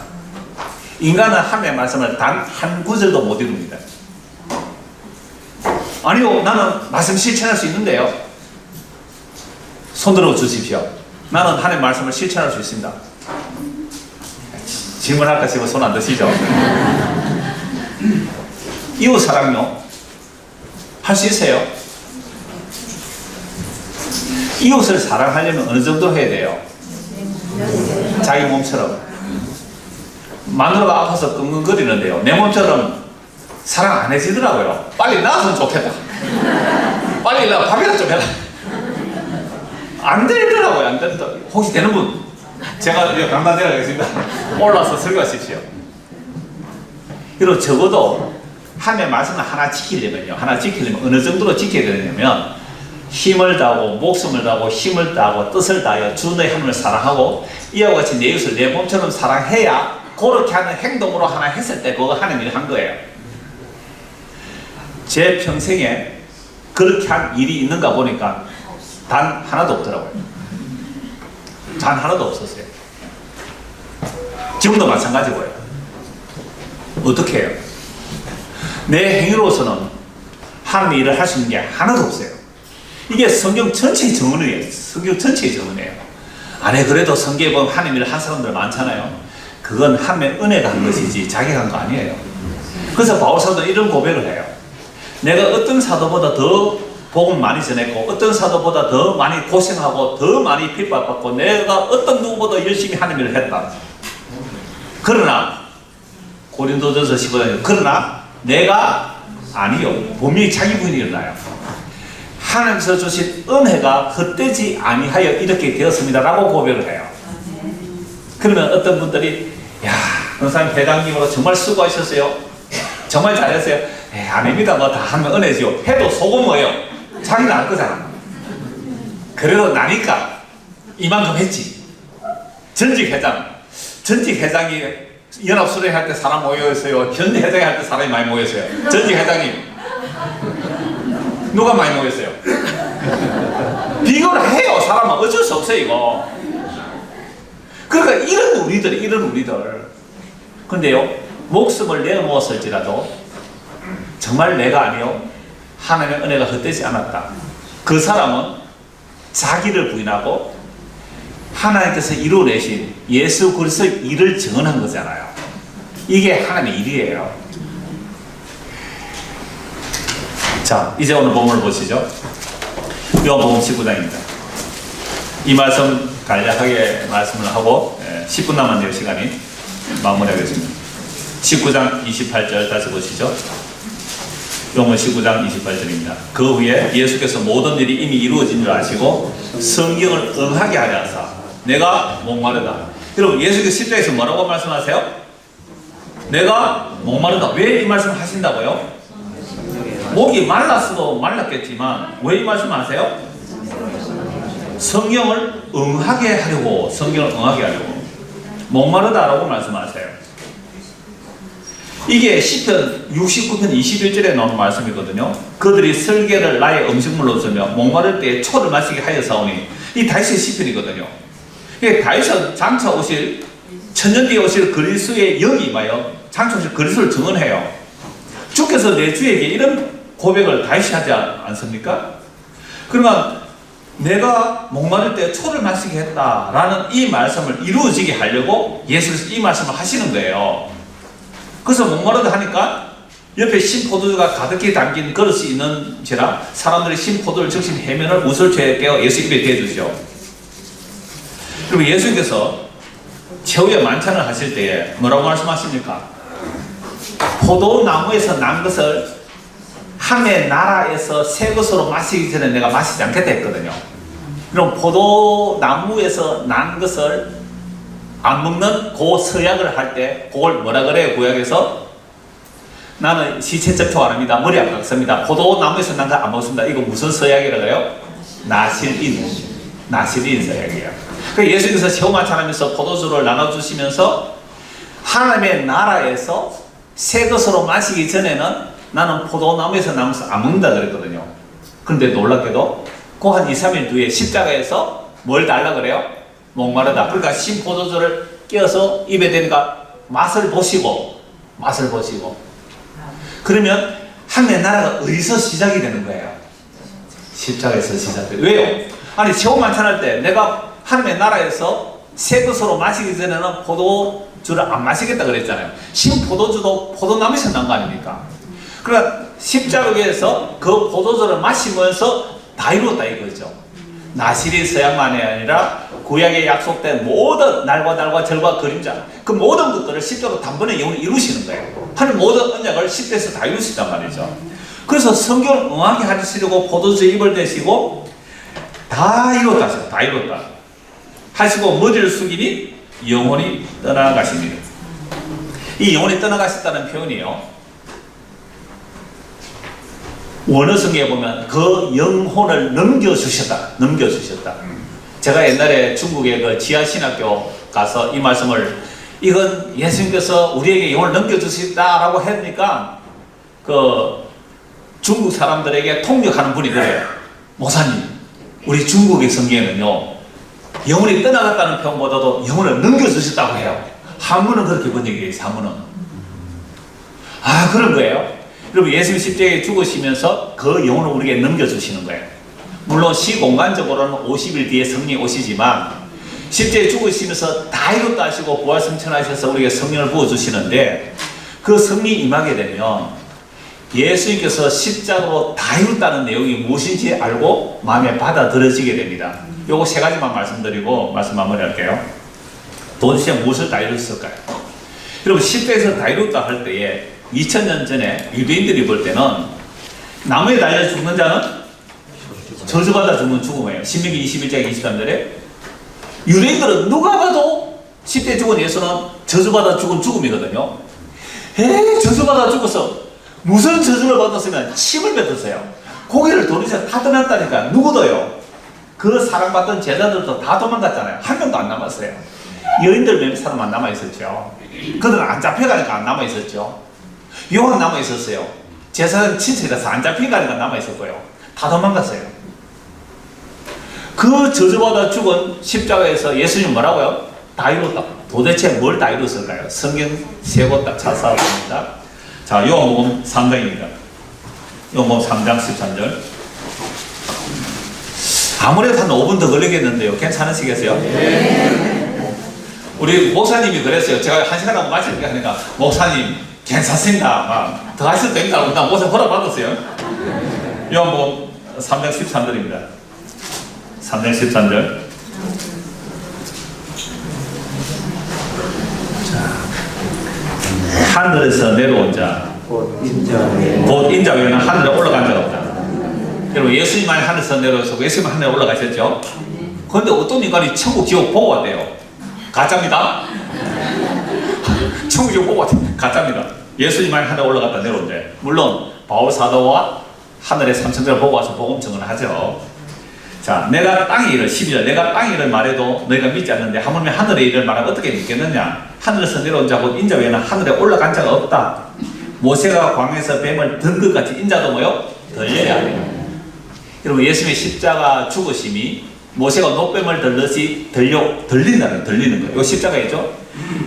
인간은 하나님의 말씀을 단 한 구절도 못 이룹니다. 아니요, 나는 말씀 실천할 수 있는데요. 손 들어 주십시오. 나는 하나님의 말씀을 실천할 수 있습니다. 질문할까 싶어 손 안 드시죠? 이웃 사랑요? 할 수 있어요? 이웃을 사랑하려면 어느 정도 해야 돼요? 자기 몸처럼. 마누라가 아파서 끙끙거리는데요. 내 몸처럼 사랑 안 해지더라고요. 빨리 나았으면 좋겠다. 빨리 나 밥이나 좀 해라. 안 되더라고요. 안 된다. 혹시 되는 분? 제가 강단 내려가겠습니다. 올라서 설교하십시오. 그리고 적어도 하나님의 말씀을 하나 지키려면요. 하나 지키려면 어느 정도로 지켜야 되냐면 힘을 다하고 목숨을 다하고 힘을 다하고 뜻을 다하여 주 너의 하나님을 사랑하고 이와 같이 내 이웃을 내 몸처럼 사랑해야 그렇게 하는 행동으로 하나 했을 때 그거 하나님이 한 거예요. 제 평생에 그렇게 한 일이 있는가 보니까 단 하나도 없더라고요. 단 하나도 없었어요. 지금도 마찬가지고요. 어떻게 해요? 내 행위로서는 하나님의 일을 할 수 있는 게 하나도 없어요. 이게 성경 전체의 정언이에요. 성경 전체의 정언이에요. 아니 그래도 성경에 보면 하나님의 일을 한 사람들 많잖아요. 그건 하나님의 은혜가 한 것이지 자기가 한 거 아니에요. 그래서 바울 사도는 이런 고백을 해요. 내가 어떤 사도보다 더 복음 많이 전했고 어떤 사도보다 더 많이 고생하고 더 많이 핍박받고 내가 어떤 누구보다 열심히 하나님의 일을 했다. 그러나 고린도전서 15장 그러나 내가 아니요. 분명히 자기 부인이 일어나요. 하나님께서 주신 은혜가 헛되지 아니하여 이렇게 되었습니다 라고 고백을 해요. 그러면 어떤 분들이 야, 권사님 회장님으로 정말 수고하셨어요. 정말 잘했어요. 아닙니다. 뭐 다 하면 은혜지요. 해도 속은 뭐예요? 자기는 알 거잖아. 그래도 나니까 이만큼 했지. 전직 회장이 연합수련회 할 때 사람 모여있어요. 현직 회장이 할 때 사람이 많이 모였어요. 전직 회장님 누가 많이 모였어요? 비교를 해요. 사람은 어쩔 수 없어요 이거. 그러니까 이런 우리들 근데요 목숨을 내어놓았을지라도 정말 내가 아니요 하나님의 은혜가 헛되지 않았다. 그 사람은 자기를 부인하고 하나님께서 이루어내신 예수 그리스도의 일을 증언한 거잖아요. 이게 하나님의 일이에요. 자, 이제 오늘 본문을 보시죠. 요한복음 19장입니다. 이 말씀 간략하게 말씀을 하고 10분 남았네요. 시간이. 마무리하겠습니다. 19장 28절 다시 보시죠. 요한복음 19장 28절입니다. 그 후에 예수께서 모든 일이 이미 이루어진 줄 아시고 성경을 응하게 하려 하사 내가 목마르다. 여러분 예수께서 십자가에서 뭐라고 말씀하세요? 내가 목마르다. 왜 이 말씀을 하신다고요? 목이 말랐어도 말랐겠지만 왜 이 말씀 아세요? 성경을 응하게 하려고, 성경을 응하게 하려고 목마르다라고 말씀하세요. 이게 시편 69편 21절에 나오는 말씀이거든요. 그들이 설계를 나의 음식물로 주며 목마를 때에 초를 마시게 하여사오니, 이 다윗의 시편이거든요. 이게 다윗은 장차 오실, 천년 뒤에 오실 그리스도의 영이 임하여 장차 오실 그리스도를 증언해요. 주께서 내 주에게 이런 고백을 다윗이 하지 않습니까? 그러면 내가 목마를 때 초를 마시게 했다라는 이 말씀을 이루어지게 하려고 예수께서 이 말씀을 하시는 거예요. 그래서 목마르다 하니까 옆에 신포도주가 가득히 담긴 그릇이 있는지라 사람들이 신포도를 적신 해면을 우슬초에 깨어 예수 입에 대주죠. 그리고 예수께서 최후의 만찬을 하실 때에 뭐라고 말씀하십니까? 포도나무에서 난 것을 하나님의 나라에서 새 것으로 마시기 전에 내가 마시지 않겠다 했거든요. 그럼 포도나무에서 난 것을 안 먹는 그 서약을 할 때 그걸 뭐라 그래요? 구약에서 나는 시체 접촉 안 합니다. 머리 안 깎습니다. 포도나무에서 난 거 안 먹습니다. 이거 무슨 서약이라고 해요? 나실인 서약이에요. 그러니까 예수께서 최후 만찬하면서 포도주를 나눠주시면서 하나님의 나라에서 새 것으로 마시기 전에는 나는 포도나무에서 난 것을 안 먹는다 그랬거든요. 그런데 놀랍게도 그 한 2, 3일 뒤에 십자가에서 뭘 달라 그래요? 목마르다. 그러니까 신포도주를 끼워서 입에 대니까 맛을 보시고 그러면 하나님의 나라가 어디서 시작이 되는 거예요? 십자가에서 시작돼요. 왜요? 아니 최후 만찬할 때 내가 하나님의 나라에서 새 것으로 마시기 전에는 포도주를 안 마시겠다 그랬잖아요. 신포도주도 포도나무에서 난 거 아닙니까? 그러니까 십자가에서 그 포도주를 마시면서 다 이루었다 이거죠. 나실인 서약만이 아니라 구약에 약속된 모든 날과 절과 그림자, 그 모든 것들을 십자가로 단번에 영원히 이루시는 거예요. 하나님 모든 언약을 십자에서 다 이루시단 말이죠. 그래서 성경을 응하게 하시려고 포도주 입을 대시고 다 이뤘다 하시고 머리를 숙이니 영원히 떠나가십니다. 이 영원히 떠나가셨다는 표현이요, 원어 성경에 보면 그 영혼을 넘겨주셨다. 제가 옛날에 중국의 그 지하신학교 가서 이 말씀을, 이건 예수님께서 우리에게 영혼을 넘겨주셨다라고 하니까 그 중국 사람들에게 통역하는 분이 그래요. 목사님, 우리 중국의 성경에는요 영혼이 떠나갔다는 표현보다도 영혼을 넘겨주셨다고 해요. 한문은 그렇게 번역해요. 한문은. 아, 그런 거예요. 여러분, 예수님 십자가에 죽으시면서 그 영혼을 우리에게 넘겨주시는 거예요. 물론 시공간적으로는 50일 뒤에 성령이 오시지만 십자가에 죽으시면서 다 이뤘다 하시고 부활승천하셔서 우리에게 성령을 부어주시는데, 그 성령이 임하게 되면 예수님께서 십자가로 다 이뤘다는 내용이 무엇인지 알고 마음에 받아들여지게 됩니다. 요거 세 가지만 말씀드리고 말씀 마무리할게요. 도대체 무엇을 다 이뤘을까요? 여러분, 십자가에서 다 이뤘다 할 때에 2000년 전에 유대인들이 볼 때는 나무에 달려 죽는 자는 저주받아 죽는 죽음이에요. 신명기 21장 23절에 유대인들은 누가 봐도 십자가에 죽은 예수는 저주받아 죽은 죽음이거든요. 저주받아 죽어서 무슨 저주를 받았으면 침을 뱉었어요. 고개를 돌리셔 다 떠났다니까. 누구도요. 그 사랑받던 제자들도 다 도망갔잖아요. 한 명도 안 남았어요. 여인들 몇 사람만 남아있었죠. 그들은 안 잡혀가니까 안 남아있었죠. 요한 남아있었어요. 제사장 친척이라서 안 잡혀가니까 남아있었고요. 다 도망갔어요. 그 저주받아 죽은 십자가에서 예수님 뭐라고요? 다 이뤘다. 도대체 뭘 다 이뤘을까요? 성경 세 곳 딱 찾아봅니다. 자, 요한복음 3장입니다. 요한복음 3장 13절. 아무래도 한 5분 더 걸리겠는데요. 괜찮으시겠어요? 네. 우리 목사님이 그랬어요. 제가 1시간하고 마치게 하니까, 목사님 괜찮습니다. 더 하셔도 됩니다. 나 목사 허락받았어요. 요한복음 3장 13절입니다. 3장 13절. 하늘에서 내려온 자, 곧 인자 외에는 하늘에 올라간 자가 없다. 여러분, 예수님만이 하늘에서 내려오시고 예수님 하늘에 올라가셨죠? 그런데 어떤 인간이 천국 지옥 보고 왔대요. 가짜입니다. 천국 지옥 보고 왔대요. 가짜입니다. 예수님만이 하늘에 올라갔다 내려온대. 물론 바울 사도와 하늘의 삼천자를 보고 와서 복음 증언하죠. 자, 내가 땅의 일을 12절 내가 땅의 일을 말해도 너희가 믿지 않는데 하물며 하늘의 일을 말하면 어떻게 믿겠느냐. 하늘에서 내려온 자 곧 인자 외에는 하늘에 올라간 자가 없다. 모세가 광야에서 뱀을 든 것 같이 인자도 뭐요? 들려야 해요. 여러분 예수님의 십자가 죽으심이 모세가 노뱀을 들듯이 들리는 거예요. 이거 십자가이죠.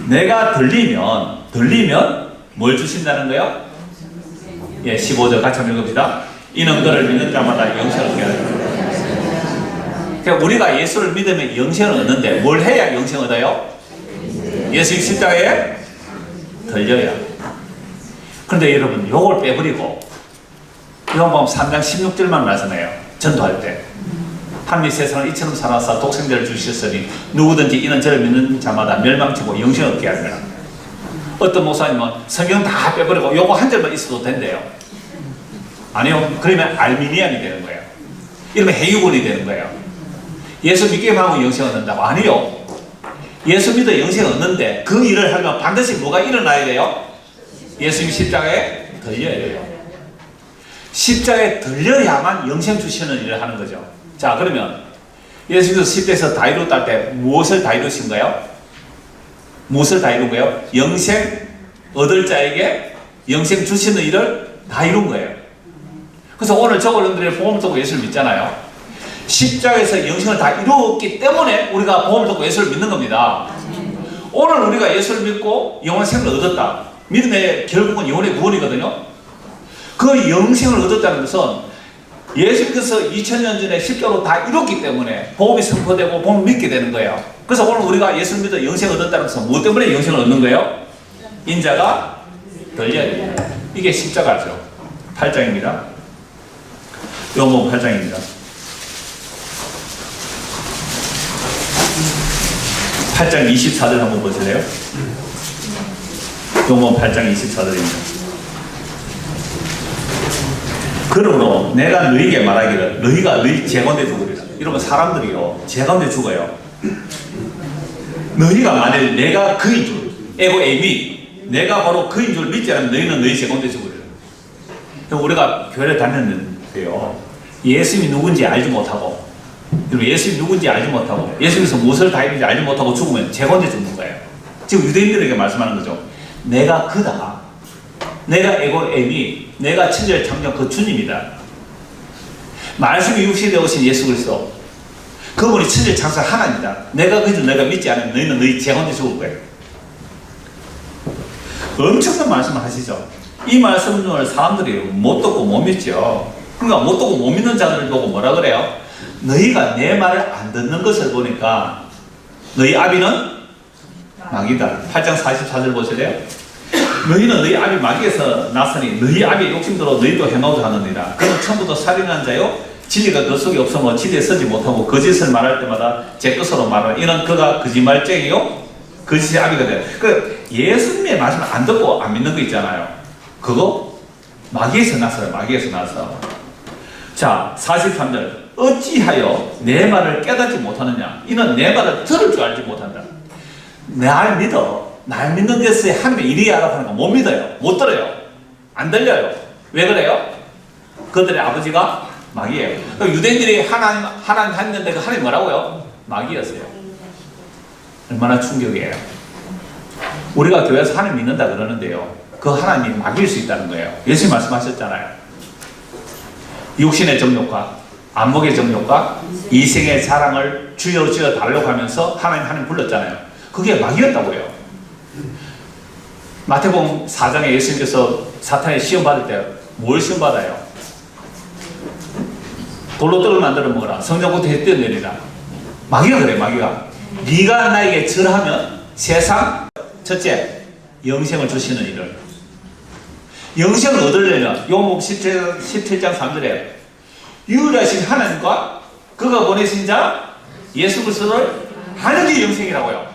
내가 들리면 뭘 주신다는 거예요? 예, 15절 같이 한번 읽읍시다. 이는 그를 믿는 자마다 영생을 얻게 하리라. 그러니까 우리가 예수를 믿으면 영생을 얻는데 뭘 해야 영생을 얻어요? 예수님 십자가에 들려야. 그런데 여러분 요걸 빼버리고 요한복음 3장 16절만 말씀해요. 전도할 때 하나님이 세상을 이처럼 사랑하사 독생자를 주셨으니 누구든지 이는 저를 믿는 자마다 멸망치고 영생을 얻게 하리라. 어떤 목사님은 성경 다 빼버리고 요거 한 절만 있어도 된대요. 아니요. 그러면 알미니안이 되는 거예요. 이러면 해유군이 되는 거예요. 예수 믿기만 하고 영생 얻는다고? 아니요. 예수 믿어 영생 얻는데 그 일을 하면 반드시 뭐가 일어나야 돼요? 예수님 십자가에 들려야 돼요. 십자가에 들려야만 영생 주시는 일을 하는 거죠. 자, 그러면 예수님께서 십자가에서 다 이뤘다 할 때 무엇을 다 이루신 거예요? 무엇을 다 이룬 거예요? 영생 얻을 자에게 영생 주시는 일을 다 이룬 거예요. 그래서 오늘 저걸 복음을 듣고 예수를 믿잖아요. 십자가에서 영생을 다 이루었기 때문에 우리가 복음을 듣고 예수를 믿는 겁니다. 오늘 우리가 예수를 믿고 영원한 생명을 얻었다. 믿음의 결국은 영혼의 구원이거든요. 그 영생을 얻었다는 것은 예수님께서 2000년 전에 십자가로 다 이뤘기 때문에 복음이 선포되고 복음을 믿게 되는 거예요. 그래서 오늘 우리가 예수를 믿어 영생을 얻었다는 것은 무엇 때문에 영생을 얻는 거예요? 인자가 들려야 돼요. 이게 십자가죠. 8장입니다. 요한복음 8장입니다. 8장 24절 한번 보실래요? 요한복음 8장 24절입니다. 그러므로 내가 너희에게 말하기를 너희가 너희 죄 가운데 죽으리라. 이러면 사람들이요 죄 가운데 죽어요. 너희가 만일 내가 그인 줄 에고 에미 내가 바로 그인 줄 믿지 않으면 너희는 너희 죄 가운데 죽으리라. 우리가 교회를 다녔는데요 예수님이 누군지 알지 못하고 예수님이 누군지 알지 못하고 예수님께서 무엇을 다 했는지 알지 못하고 죽으면 죄 가운데 죽는 거예요. 지금 유대인들에게 말씀하는 거죠. 내가 그다. 내가 에고 에미 내가 천지를 창조한 그 주님이다. 말씀이 육신이 되어오신 예수 그리스도 그분이 천지를 창조한 하나님이다. 내가 그저 내가 믿지 않으면 너희는 너희 죄 가운데 죽을 거예요. 엄청난 말씀을 하시죠. 이 말씀을 사람들이 못 듣고 못 믿죠. 그러니까 못 듣고 못 믿는 자들을 보고 뭐라 그래요? 너희가 내 말을 안 듣는 것을 보니까 너희 아비는 마귀다. 8장 44절 보실래요? 너희는 너희 아비 마귀에서 났으니 너희 아비의 욕심대로 너희도 행하고자 하느니라. 그는 처음부터 살인한 자요 진리가 그 속에 없으므로 진리에 서지 못하고 거짓을 말할 때마다 제 것으로 말하라. 이는 그가 거짓말쟁이요 거짓의 아비가 돼요. 그 예수님의 말씀을 안 듣고 안 믿는 거 있잖아요. 그거 마귀에서 났어요. 마귀에서 나서. 자 43절 어찌하여 내 말을 깨닫지 못하느냐. 이는 내 말을 들을 줄 알지 못한다. 날 믿어. 날 믿는 것에 하나님의 일이야라고 하는 거 못 믿어요. 못 들어요. 안 들려요. 왜 그래요? 그들의 아버지가 마귀예요. 유대인들이 하나님 했는데 그 하나님 뭐라고요? 마귀였어요. 얼마나 충격이에요. 우리가 교회에서 하나님 믿는다 그러는데요. 그 하나님이 마귀일 수 있다는 거예요. 예수님 말씀하셨잖아요. 육신의 정욕과 안목의 정욕과 이생의 사랑을 주여 주여 달라고 하면서 하나님 불렀잖아요. 그게 마귀였다고요. 마태복음 4장에 예수님께서 사탄의 시험 받을 때 뭘 시험 받아요? 돌로 떡을 만들어 먹어라. 성전부터 해 뛰어내리라. 마귀가 그래. 마귀가 네가 나에게 절하면 세상 첫째 영생을 주시는 일을 영생을 얻으려면 요한복음 17장 3절에 유일하신 하나님과 그가 보내신 자 예수 그리스도를 아는 게 영생이라고요.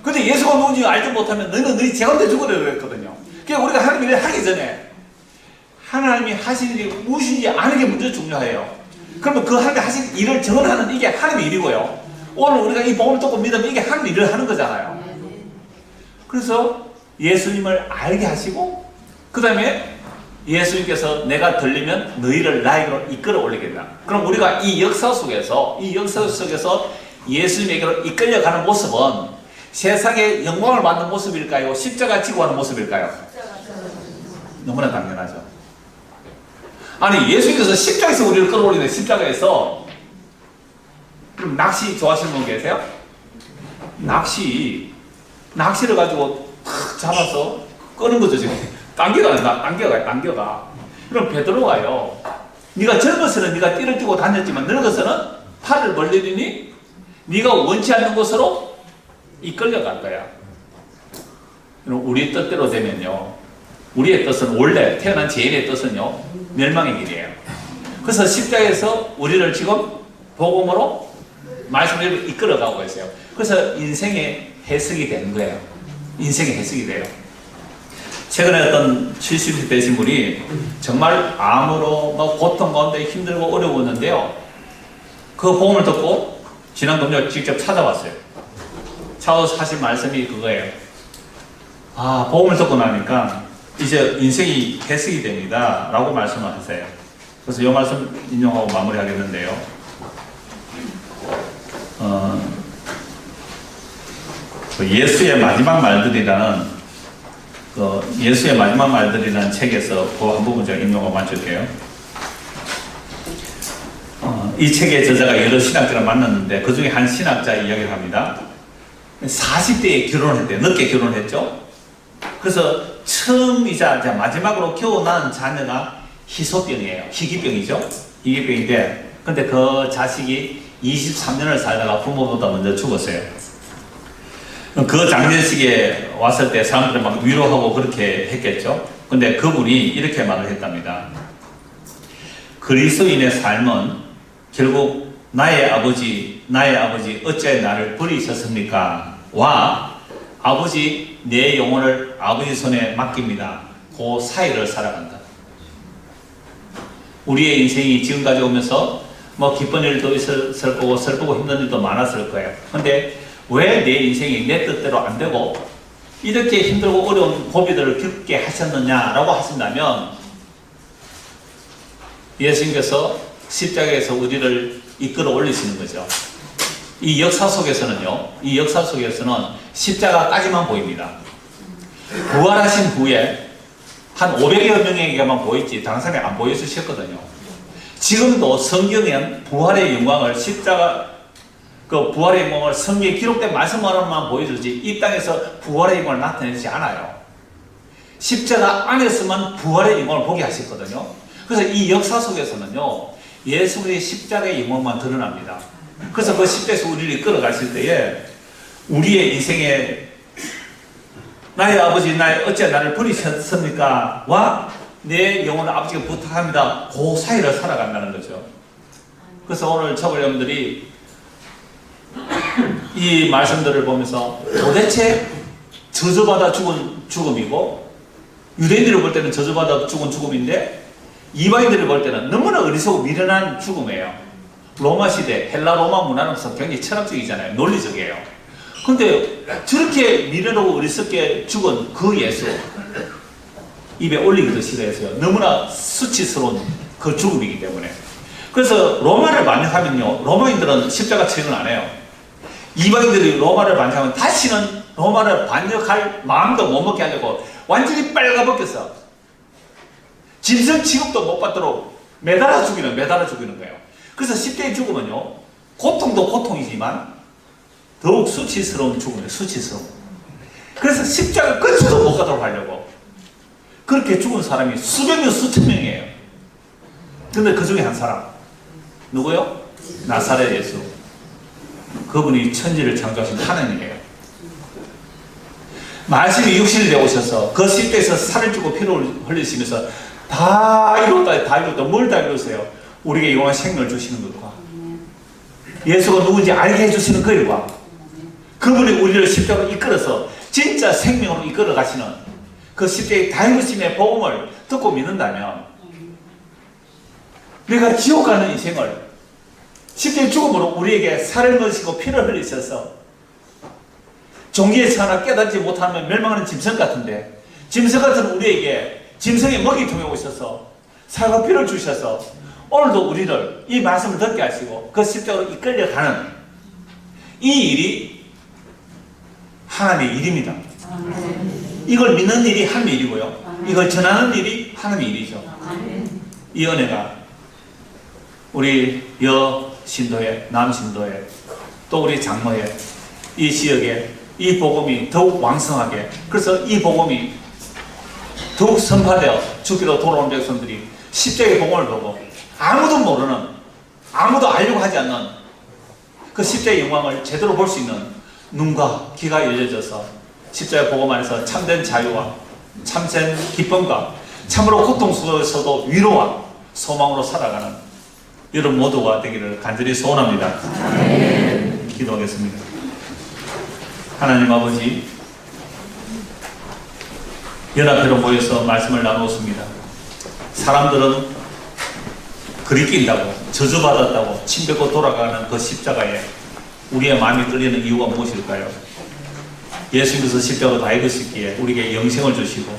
근데 예수가 누군지 알지 못하면 너희는 너희 죄 가운데 죽으려고 했거든요. 그러니까 우리가 하나님 일을 하기 전에 하나님이 하신 일이 무엇인지 아는 게 먼저 중요해요. 그러면 그 하나님이 하신 일을 전하는 이게 하나님의 일이고요. 오늘 우리가 이 복음을 듣고 믿으면 이게 하나님의 일을 하는 거잖아요. 그래서 예수님을 알게 하시고 그 다음에 예수님께서 내가 들리면 너희를 나에게로 이끌어 올리겠다. 그럼 우리가 이 역사 속에서 예수님에게로 이끌려가는 모습은 세상에 영광을 받는 모습일까요? 십자가 지고 하는 모습일까요? 너무나 당연하죠. 아니, 예수님께서 십자가에서 우리를 끌어올리는 십자가에서. 그럼 낚시 좋아하시는 분 계세요? 낚시를 가지고 탁 잡아서 끄는 거죠, 지금. 당겨가. 그럼 베드로가요, 네가 젊어서는 네가 띠를 띠고 다녔지만 늙어서는 팔을 벌리더니 네가 원치 않는 곳으로 이끌려갈 거야. 그럼 우리 뜻대로 되면요, 우리의 뜻은 원래 태어난 죄인의 뜻은요, 멸망의 길이에요. 그래서 십자가에서 우리를 지금 복음으로 말씀대로 이끌어가고 있어요. 그래서 인생의 해석이 되는 거예요. 인생의 해석이 돼요. 최근에 어떤 70세 되신 분이 정말 암으로 막 고통 가운데 힘들고 어려웠는데요, 그 복음을 듣고 지난 금요일 직접 찾아왔어요. 찾아와서 하신 말씀이 그거예요. 아, 복음을 듣고 나니까 이제 인생이 해석이 됩니다 라고 말씀을 하세요. 그래서 이 말씀 인용하고 마무리하겠는데요, 예수의 마지막 말들이라는 책에서 그 한 부분 제가 인용하고 마칠게요. 이 책의 저자가 여러 신학자를 만났는데 그 중에 한 신학자 이야기를 합니다. 40대에 결혼했대요. 늦게 결혼했죠. 그래서 처음이자 마지막으로 겨우난 자녀가 희소병이에요. 희귀병이죠. 희귀병인데, 근데 그 자식이 23년을 살다가 부모보다 먼저 죽었어요. 그 장례식에 왔을 때 사람들은 막 위로하고 그렇게 했겠죠. 근데 그분이 이렇게 말을 했답니다. 그리스도인의 삶은 결국 나의 아버지 어찌 나를 버리셨습니까? 와, 아버지 내 영혼을 아버지 손에 맡깁니다. 그 사이를 살아간다. 우리의 인생이 지금까지 오면서 뭐 기쁜 일도 있었을 거고 슬프고 힘든 일도 많았을 거예요. 근데 왜 내 인생이 내 뜻대로 안 되고 이렇게 힘들고 어려운 고비들을 겪게 하셨느냐라고 하신다면, 예수님께서 십자가에서 우리를 이끌어 올리시는 거죠. 이 역사 속에서는 십자가까지만 보입니다. 부활하신 후에 한 500여 명에게만 보였지 다른 사람이 안 보여주셨거든요. 지금도 성경엔 부활의 영광을 부활의 영광을 성경에 기록된 말씀으로만 보여주지 이 땅에서 부활의 영광을 나타내지 않아요. 십자가 안에서만 부활의 영광을 보게 하셨거든요. 그래서 이 역사 속에서는요, 예수 그리스도의 십자가의 영광만 드러납니다. 그래서 그 십자가에서 우리를 이끌어가실 때에 우리의 인생에 나의 아버지 어찌 나를 버리셨습니까? 와, 내 영혼을 아버지께 부탁합니다. 그 사이를 살아간다는 거죠. 그래서 오늘 저걸 여러분들이 이 말씀들을 보면서 도대체 저주받아 죽은 죽음이고, 유대인들을 볼 때는 저주받아 죽은 죽음인데 이방인들을 볼 때는 너무나 어리석고 미련한 죽음이에요. 로마 시대, 헬라 로마 문화는 굉장히 철학적이잖아요. 논리적이에요. 근데 저렇게 미련하고 어리석게 죽은 그 예수, 입에 올리기도 싫어해서요. 너무나 수치스러운 그 죽음이기 때문에. 그래서 로마를 반역하면요, 로마인들은 십자가 처형을 안 해요. 이방인들이 로마를 반역하면 다시는 로마를 반역할 마음도 못 먹게 하려고 완전히 빨가벗겼어. 짐승 취급도 못 받도록 매달아 죽이는 거예요. 그래서 십자가의 죽음은요, 고통도 고통이지만 더욱 수치스러운 죽음이에요. 수치스러운. 그래서 십자가 근처도 못 가도록 하려고 그렇게 죽은 사람이 수백 명, 수천 명이에요. 근데 그 중에 한 사람, 누구요? 나사렛 예수. 그분이 천지를 창조하신 하나님이에요. 말씀이 육신이 되어 오셔서 그 십자가에서 살을 주고 피를 흘리시면서 다 이뤘다. 뭘 다 이뤘어요? 우리에게 영원한 생명을 주시는 것과 예수가 누군지 알게 해주시는 그 일과 그분이 우리를 십자가로 이끌어서 진짜 생명으로 이끌어 가시는 그 십자가의 다이무심의 복음을 듣고 믿는다면, 내가 지옥 가는 인생을 십자가의 죽음으로 우리에게 살을 먹으시고 피를 흘리셔서 종기에 처하나 깨닫지 못하면 멸망하는 짐승 같은데, 짐승 같은 우리에게 짐승의 먹이통에 오셔서 살과 피를 주셔서 오늘도 우리를 이 말씀을 듣게 하시고 그 십자가로 이끌려가는 이 일이 하나님의 일입니다. 이걸 믿는 일이 하나님의 일이고요. 이걸 전하는 일이 하나님의 일이죠. 이 은혜가 우리 여신도회, 남신도회, 또 우리 장로회, 이 지역에 이 복음이 더욱 왕성하게, 그래서 이 복음이 더욱 선파되어 죽기로 돌아온 백성들이 십자가의 복음을 보고 아무도 모르는, 아무도 알려고 하지 않는 그 십자가의 영광을 제대로 볼 수 있는 눈과 귀가 열려져서 십자가의 복음 안에서 참된 자유와 참된 기쁨과 참으로 고통 속에서도 위로와 소망으로 살아가는 여러분 모두가 되기를 간절히 소원합니다. 기도하겠습니다. 하나님 아버지, 연합회로 모여서 말씀을 나누었습니다. 사람들은 그리 낀다고, 저주받았다고 침뱉고 돌아가는 그 십자가에 우리의 마음이 끌리는 이유가 무엇일까요? 예수님께서 십자가로 다 입으시기에 우리에게 영생을 주시고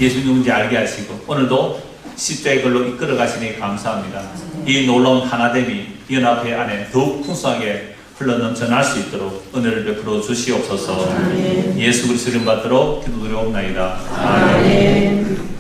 예수님 누군지 알게 하시고 오늘도 십자가의 걸로 이끌어 가시니 감사합니다. 이 놀라운 하나됨이 연합회 안에 더욱 풍성하게 흘러넘쳐날 수 있도록 은혜를 베풀어 주시옵소서. 예수 그리스도 이름 받들어 기도드리옵나이다. 아멘.